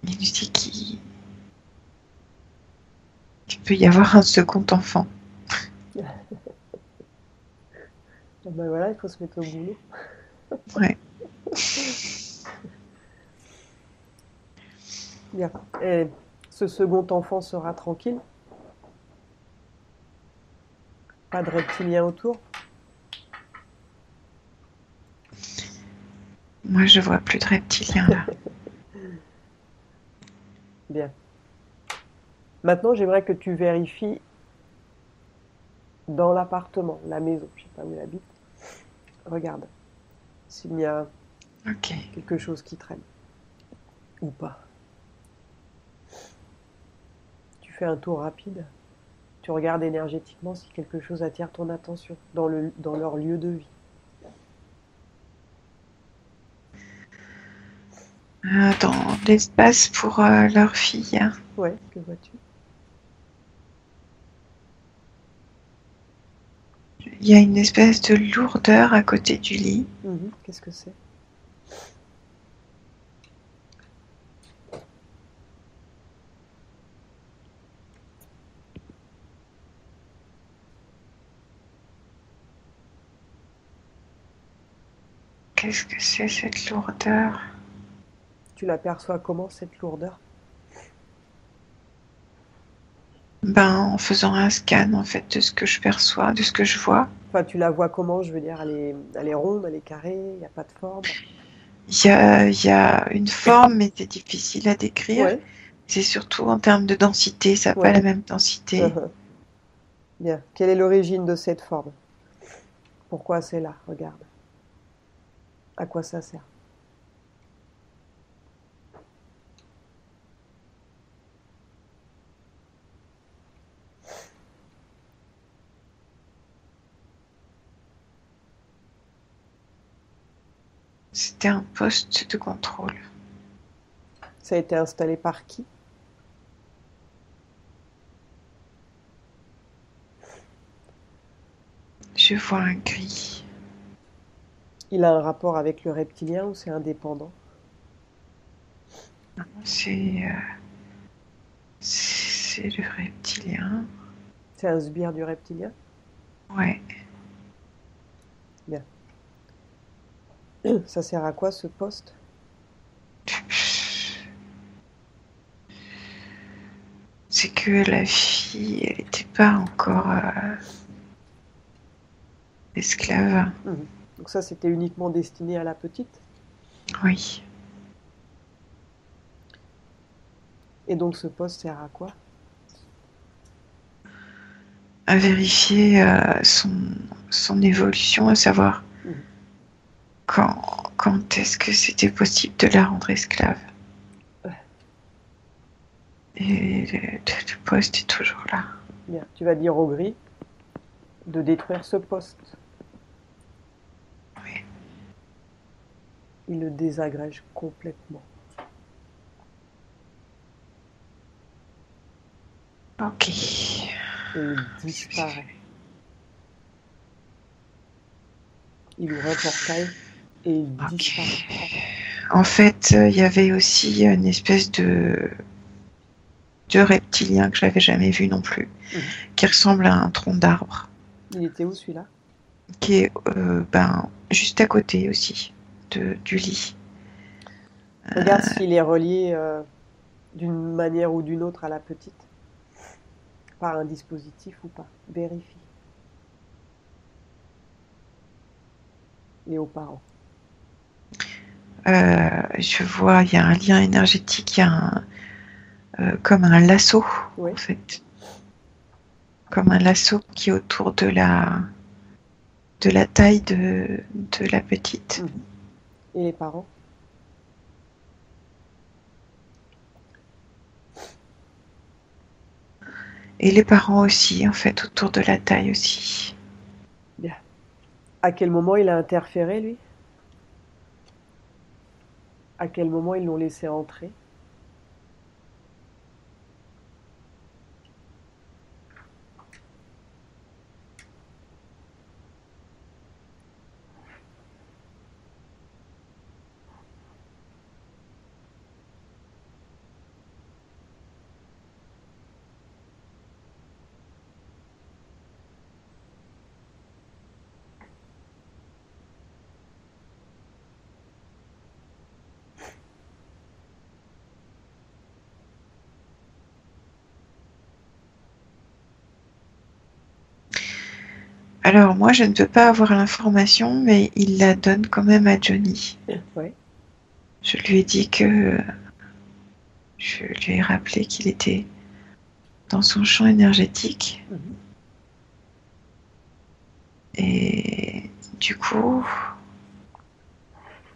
Il lui dit qu'il peut y avoir un second enfant. Ah ben voilà, il faut se mettre au boulot. Ouais. Bien. Et ce second enfant sera tranquille? Pas de reptiliens autour? Moi, je vois plus de reptiliens là. Bien. Maintenant, j'aimerais que tu vérifies dans l'appartement, la maison, je sais pas où il habite. Regarde s'il y a Ok. quelque chose qui traîne ou pas. Tu fais un tour rapide. Tu regardes énergétiquement si quelque chose attire ton attention dans leur lieu de vie. Dans l'espace pour leur fille, Ouais, que vois-tu? il y a une espèce de lourdeur à côté du lit. Qu'est-ce que c'est? Qu'est-ce que c'est cette lourdeur? Tu l'aperçois comment cette lourdeur? Ben, en faisant un scan en fait de ce que je perçois, de ce que je vois. Enfin, tu la vois comment? Je veux dire, elle est ronde, elle est carrée, il n'y a pas de forme. Il y a une forme, mais c'est difficile à décrire. Ouais, C'est surtout en termes de densité, ça n'a pas ouais. la même densité. Bien. Quelle est l'origine de cette forme? Pourquoi c'est là? Regarde. À quoi ça sert? C'était un poste de contrôle. Ça a été installé par qui? Je vois un gris. Il a un rapport avec le reptilien ou c'est indépendant? C'est c'est le reptilien. C'est un sbire du reptilien? Ouais. Bien. Ça sert à quoi ce poste? C'est que la fille, elle n'était pas encore esclave. Donc ça, c'était uniquement destiné à la petite? Oui. Et donc ce poste sert à quoi? À vérifier son évolution, à savoir Mhm. quand est-ce que c'était possible de la rendre esclave. Et le poste est toujours là. Bien, tu vas dire au gris de détruire ce poste. Oui. Il le désagrège complètement. Ok. Et il disparaît. Il ouvre un portail et il disparaît. En fait, il y avait aussi une espèce de reptilien que j'avais jamais vu non plus, qui ressemble à un tronc d'arbre, Il était où celui-là? qui est juste à côté aussi du lit. Regarde s'il est relié d'une manière ou d'une autre à la petite, par un dispositif ou pas. Vérifie. Et aux parents. Je vois, il y a un lien énergétique, il y a comme un lasso, Oui. en fait. Comme un lasso qui est autour de la taille de la petite. Et les parents? Et les parents aussi, en fait, autour de la taille aussi. Bien. À quel moment il a interféré, lui? À quel moment ils l'ont laissé entrer? Alors moi, je ne peux pas avoir l'information, mais il la donne quand même à Johnny. Ouais. Je lui ai dit que... Je lui ai rappelé qu'il était dans son champ énergétique. Et du coup,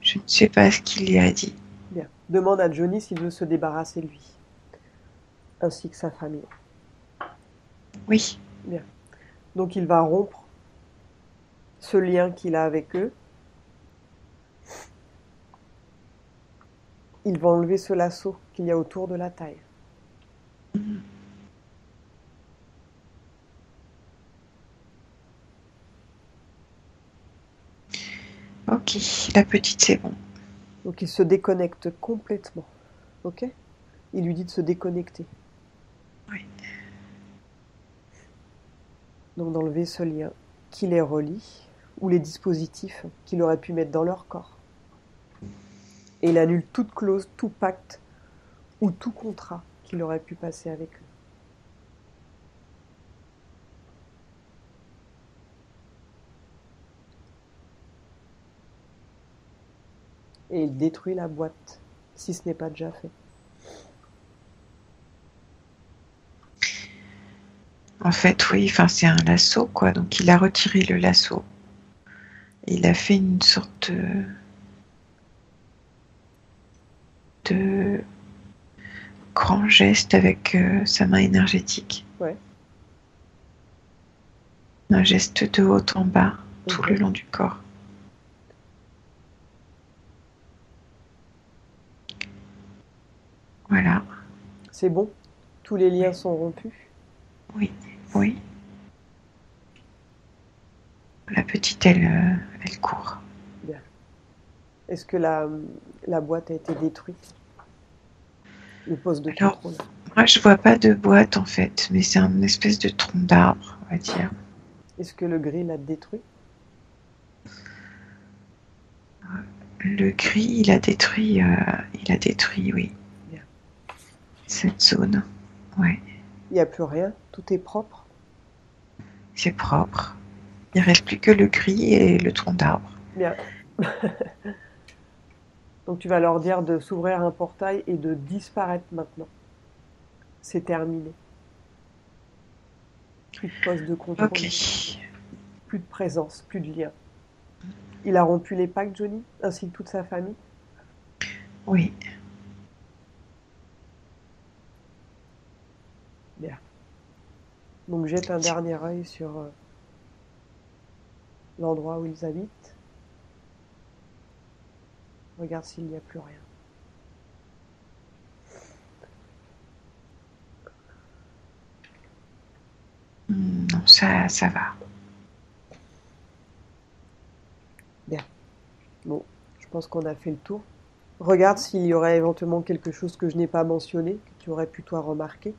je ne sais pas ce qu'il lui a dit. Bien. Demande à Johnny s'il veut se débarrasser de lui, ainsi que sa famille. Oui. Bien. Donc il va rompre ce lien qu'il a avec eux. Il va enlever ce lasso qu'il y a autour de la taille. Ok, la petite, c'est bon. Donc il se déconnecte complètement. Ok? Il lui dit de se déconnecter. Oui. Donc d'enlever ce lien qui les relie, ou les dispositifs qu'il aurait pu mettre dans leur corps. Et il annule toute clause, tout pacte ou tout contrat qu'il aurait pu passer avec eux. Et il détruit la boîte, si ce n'est pas déjà fait. En fait, oui, enfin, c'est un lasso, quoi. Donc il a retiré le lasso. Il a fait une sorte de grand geste avec sa main énergétique. Ouais. Un geste de haut en bas, tout le long du corps. Voilà. C'est bon? Tous les liens sont rompus? Oui, oui. La petite, elle court. Bien. Est-ce que la boîte a été détruite? Le poste de contrôle? Moi, je vois pas de boîte en fait, mais c'est un espèce de tronc d'arbre, on va dire. Est-ce que le gris l'a détruit? Le gris, il a détruit, oui. Bien. Cette zone, ouais. Il n'y a plus rien? Tout est propre? C'est propre. Il reste plus que le gris et le tronc d'arbre. Bien. Donc tu vas leur dire de s'ouvrir un portail et de disparaître maintenant. C'est terminé. Plus de poste de contrôle, Ok. plus de présence, plus de lien. Il a rompu les pactes, Johnny, ainsi que toute sa famille. Oui. Bien. Donc jette un dernier œil sur l'endroit où ils habitent. Regarde s'il n'y a plus rien. Non, ça va. Bien. Bon, je pense qu'on a fait le tour. Regarde s'il y aurait éventuellement quelque chose que je n'ai pas mentionné, que tu aurais pu toi remarquer.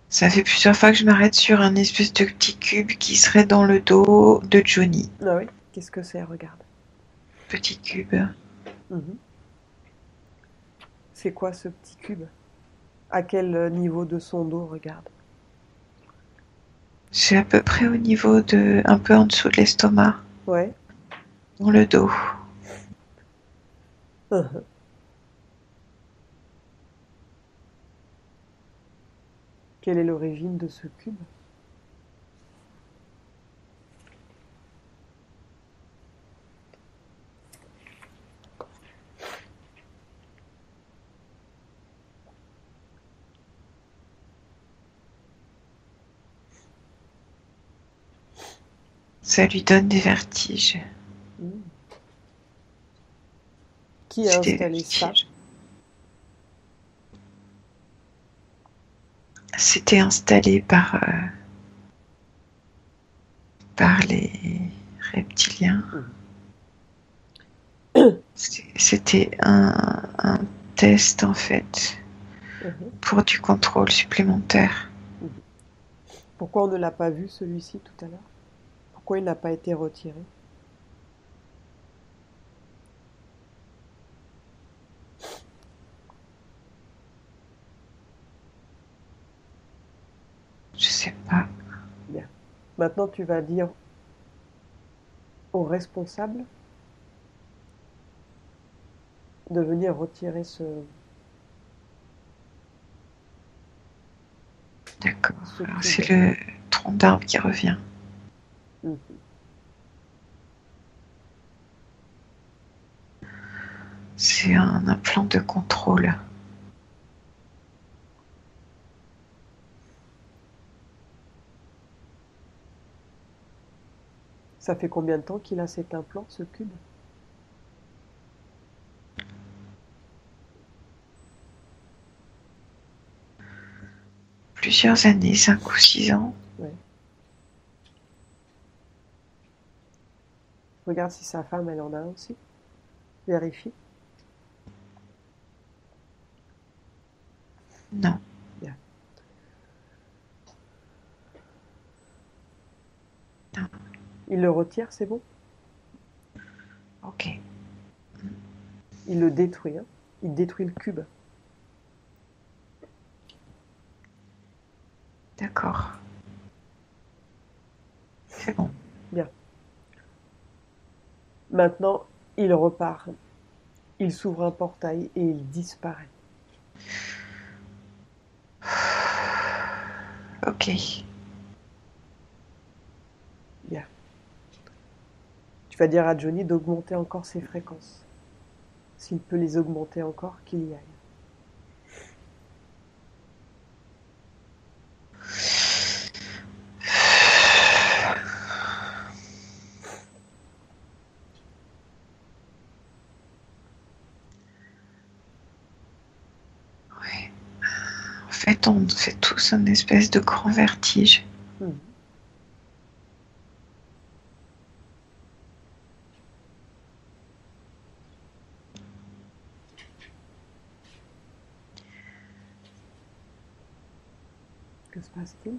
Ça fait plusieurs fois que je m'arrête sur un espèce de petit cube qui serait dans le dos de Johnny. Ah oui, qu'est-ce que c'est? Regarde. Petit cube. Mhm. C'est quoi ce petit cube? À quel niveau de son dos? Regarde. C'est à peu près au niveau de, un peu en dessous de l'estomac, Ouais. dans le dos. Mhm. Quelle est l'origine de ce cube? Ça lui donne des vertiges. Mhm. Qui a C'est des installé ça? vertiges. C'était installé par les reptiliens. Mhm. C'était un test en fait Mhm. pour du contrôle supplémentaire. Mhm. Pourquoi on ne l'a pas vu celui-ci tout à l'heure? Pourquoi il n'a pas été retiré? Je sais pas. Bien. Maintenant, tu vas dire au responsable de venir retirer D'accord. ce Alors cube. c'est le tronc d'arbre qui revient. Mhm. C'est un implant de contrôle. Ça fait combien de temps qu'il a cet implant, ce cube? Plusieurs années, 5 ou 6 ans. Ouais. Regarde si sa femme, elle en a un aussi. Vérifie. Non. Bien. Non. Il le retire, c'est bon? Ok. Il le détruit, hein. Il détruit le cube. D'accord. C'est bon. Bien. Maintenant, il repart. Il s'ouvre un portail et il disparaît. Ok. Bien. Tu vas dire à Johnny d'augmenter encore ses fréquences. S'il peut les augmenter encore, qu'il y aille. Ouais. En fait, on fait tous un espèce de grand vertige. Mhm. Que se passe-t-il?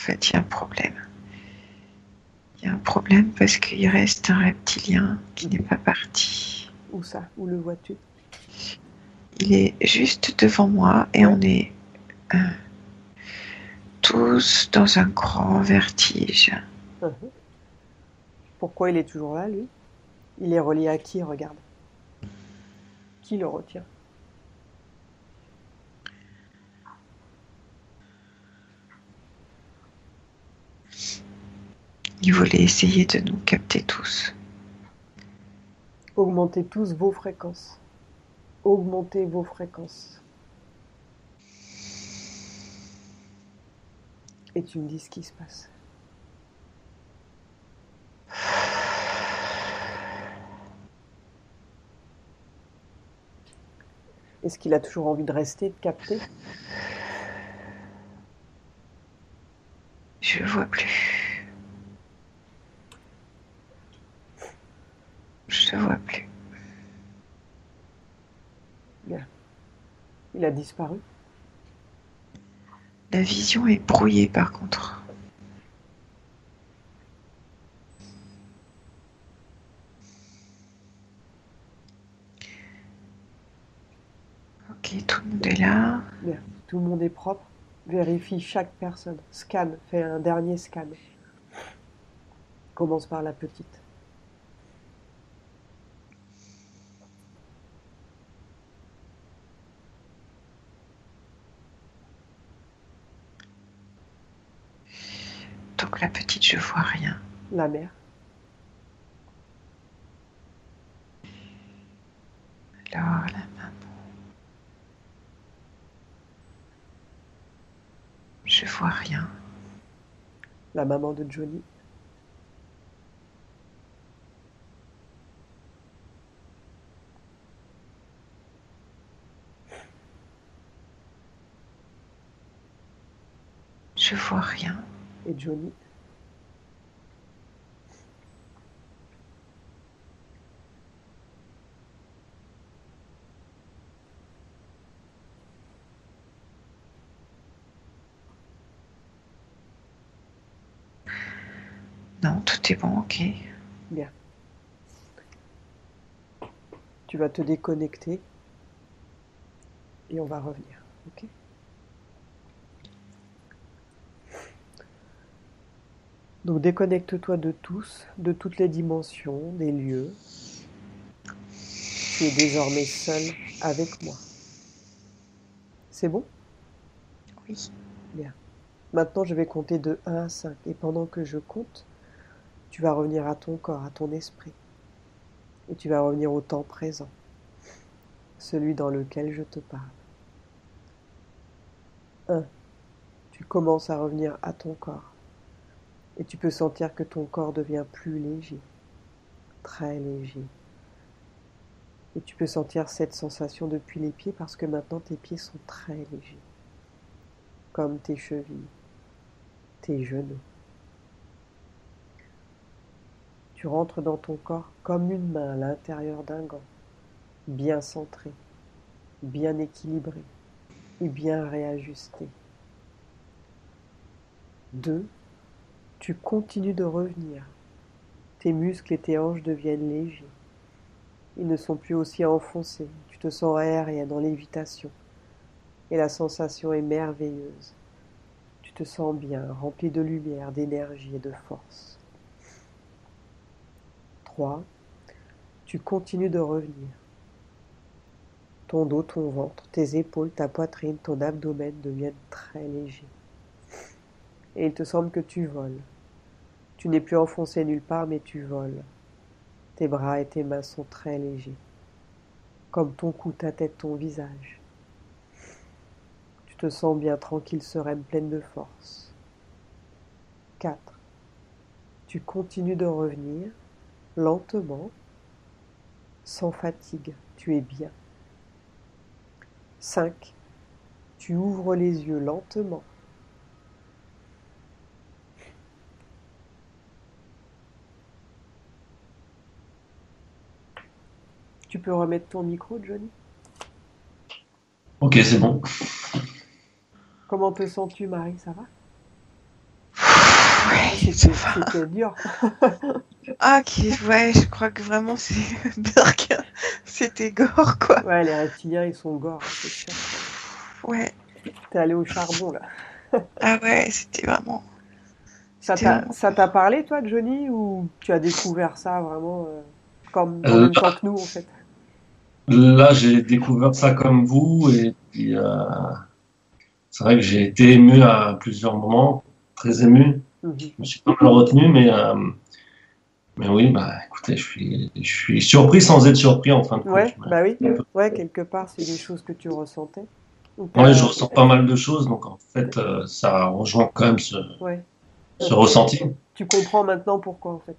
fait, il y a un problème. Il y a un problème parce qu'il reste un reptilien qui n'est pas parti. Où ça? Où le vois-tu? Il est juste devant moi et on est tous dans un grand vertige. Uh-huh. Pourquoi il est toujours là, lui? Il est relié à qui, regarde? Qui le retient? Il voulait essayer de nous capter tous. Augmentez tous vos fréquences. Augmentez vos fréquences. Et tu me dis ce qui se passe. Est-ce qu'il a toujours envie de rester, de capter? Je ne vois plus. Je ne vois plus. Bien. Il a disparu? La vision est brouillée par contre. Ok, tout le monde est là. Bien. Tout le monde est propre. Vérifie chaque personne. Scanne. Fais un dernier scan. Commence par la petite. Donc la petite, je vois rien. La mère. Alors la maman. Je vois rien. La maman de Johnny. Je vois rien. Et Johnny. Non, tout est bon, ok. Bien. Tu vas te déconnecter. Et on va revenir. Ok? Donc déconnecte-toi de tous, de toutes les dimensions, des lieux. Tu es désormais seul avec moi. C'est bon? Oui. Bien. Maintenant, je vais compter de 1 à 5. Et pendant que je compte, tu vas revenir à ton corps, à ton esprit. Et tu vas revenir au temps présent, celui dans lequel je te parle. 1. Tu commences à revenir à ton corps. Et tu peux sentir que ton corps devient plus léger, très léger. Et tu peux sentir cette sensation depuis les pieds parce que maintenant tes pieds sont très légers, comme tes chevilles, tes genoux. Tu rentres dans ton corps comme une main à l'intérieur d'un gant, bien centré, bien équilibré et bien réajusté. 2. Tu continues de revenir. Tes muscles et tes hanches deviennent légers. Ils ne sont plus aussi enfoncés. Tu te sens aérien dans lévitation. Et la sensation est merveilleuse. Tu te sens bien, rempli de lumière, d'énergie et de force. 3. Tu continues de revenir. Ton dos, ton ventre, tes épaules, ta poitrine, ton abdomen deviennent très légers. Et il te semble que tu voles. Tu n'es plus enfoncé nulle part, mais tu voles. Tes bras et tes mains sont très légers. Comme ton cou, ta tête, ton visage. Tu te sens bien tranquille, sereine, pleine de force. 4. Tu continues de revenir, lentement, sans fatigue. Tu es bien. 5. Tu ouvres les yeux lentement. Tu peux remettre ton micro, Johnny? Ok, c'est bon. Comment te sens-tu, Marie? Ça va? C'était dur. Ah, ouais, je crois que vraiment, c'est Burke, c'était gore, quoi. Ouais, les reptiliens, ils sont gore, c'est sûr. Ouais. T'es allé au charbon, là. Ah ouais, c'était vraiment... Ça t'a parlé, toi, Johnny, ou tu as découvert ça vraiment comme en Euh, même temps que nous, en fait? Là, j'ai découvert ça comme vous, et puis c'est vrai que j'ai été ému à plusieurs moments, très ému. Mhm. Je me suis pas mal retenu, mais oui, bah écoutez, je suis surpris sans être surpris en fin de compte. Ouais, bah oui. Ouais, quelque part, c'est des choses que tu ressentais. Ou Ouais, je ressens pas mal de choses, donc en fait, ça rejoint quand même Ouais. ce ressenti. Tu comprends maintenant pourquoi, en fait.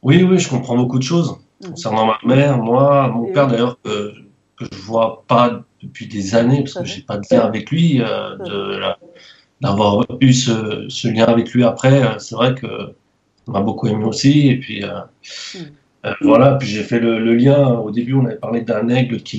Oui, oui, je comprends beaucoup de choses Mhm. concernant ma mère, moi, mon Et père oui. d'ailleurs, que je vois pas depuis des années, parce que j'ai pas de lien avec lui, d'avoir eu ce lien avec lui après, c'est vrai que ça m'a beaucoup aimé aussi, et puis Mhm. voilà, puis j'ai fait le lien, au début on avait parlé d'un aigle qui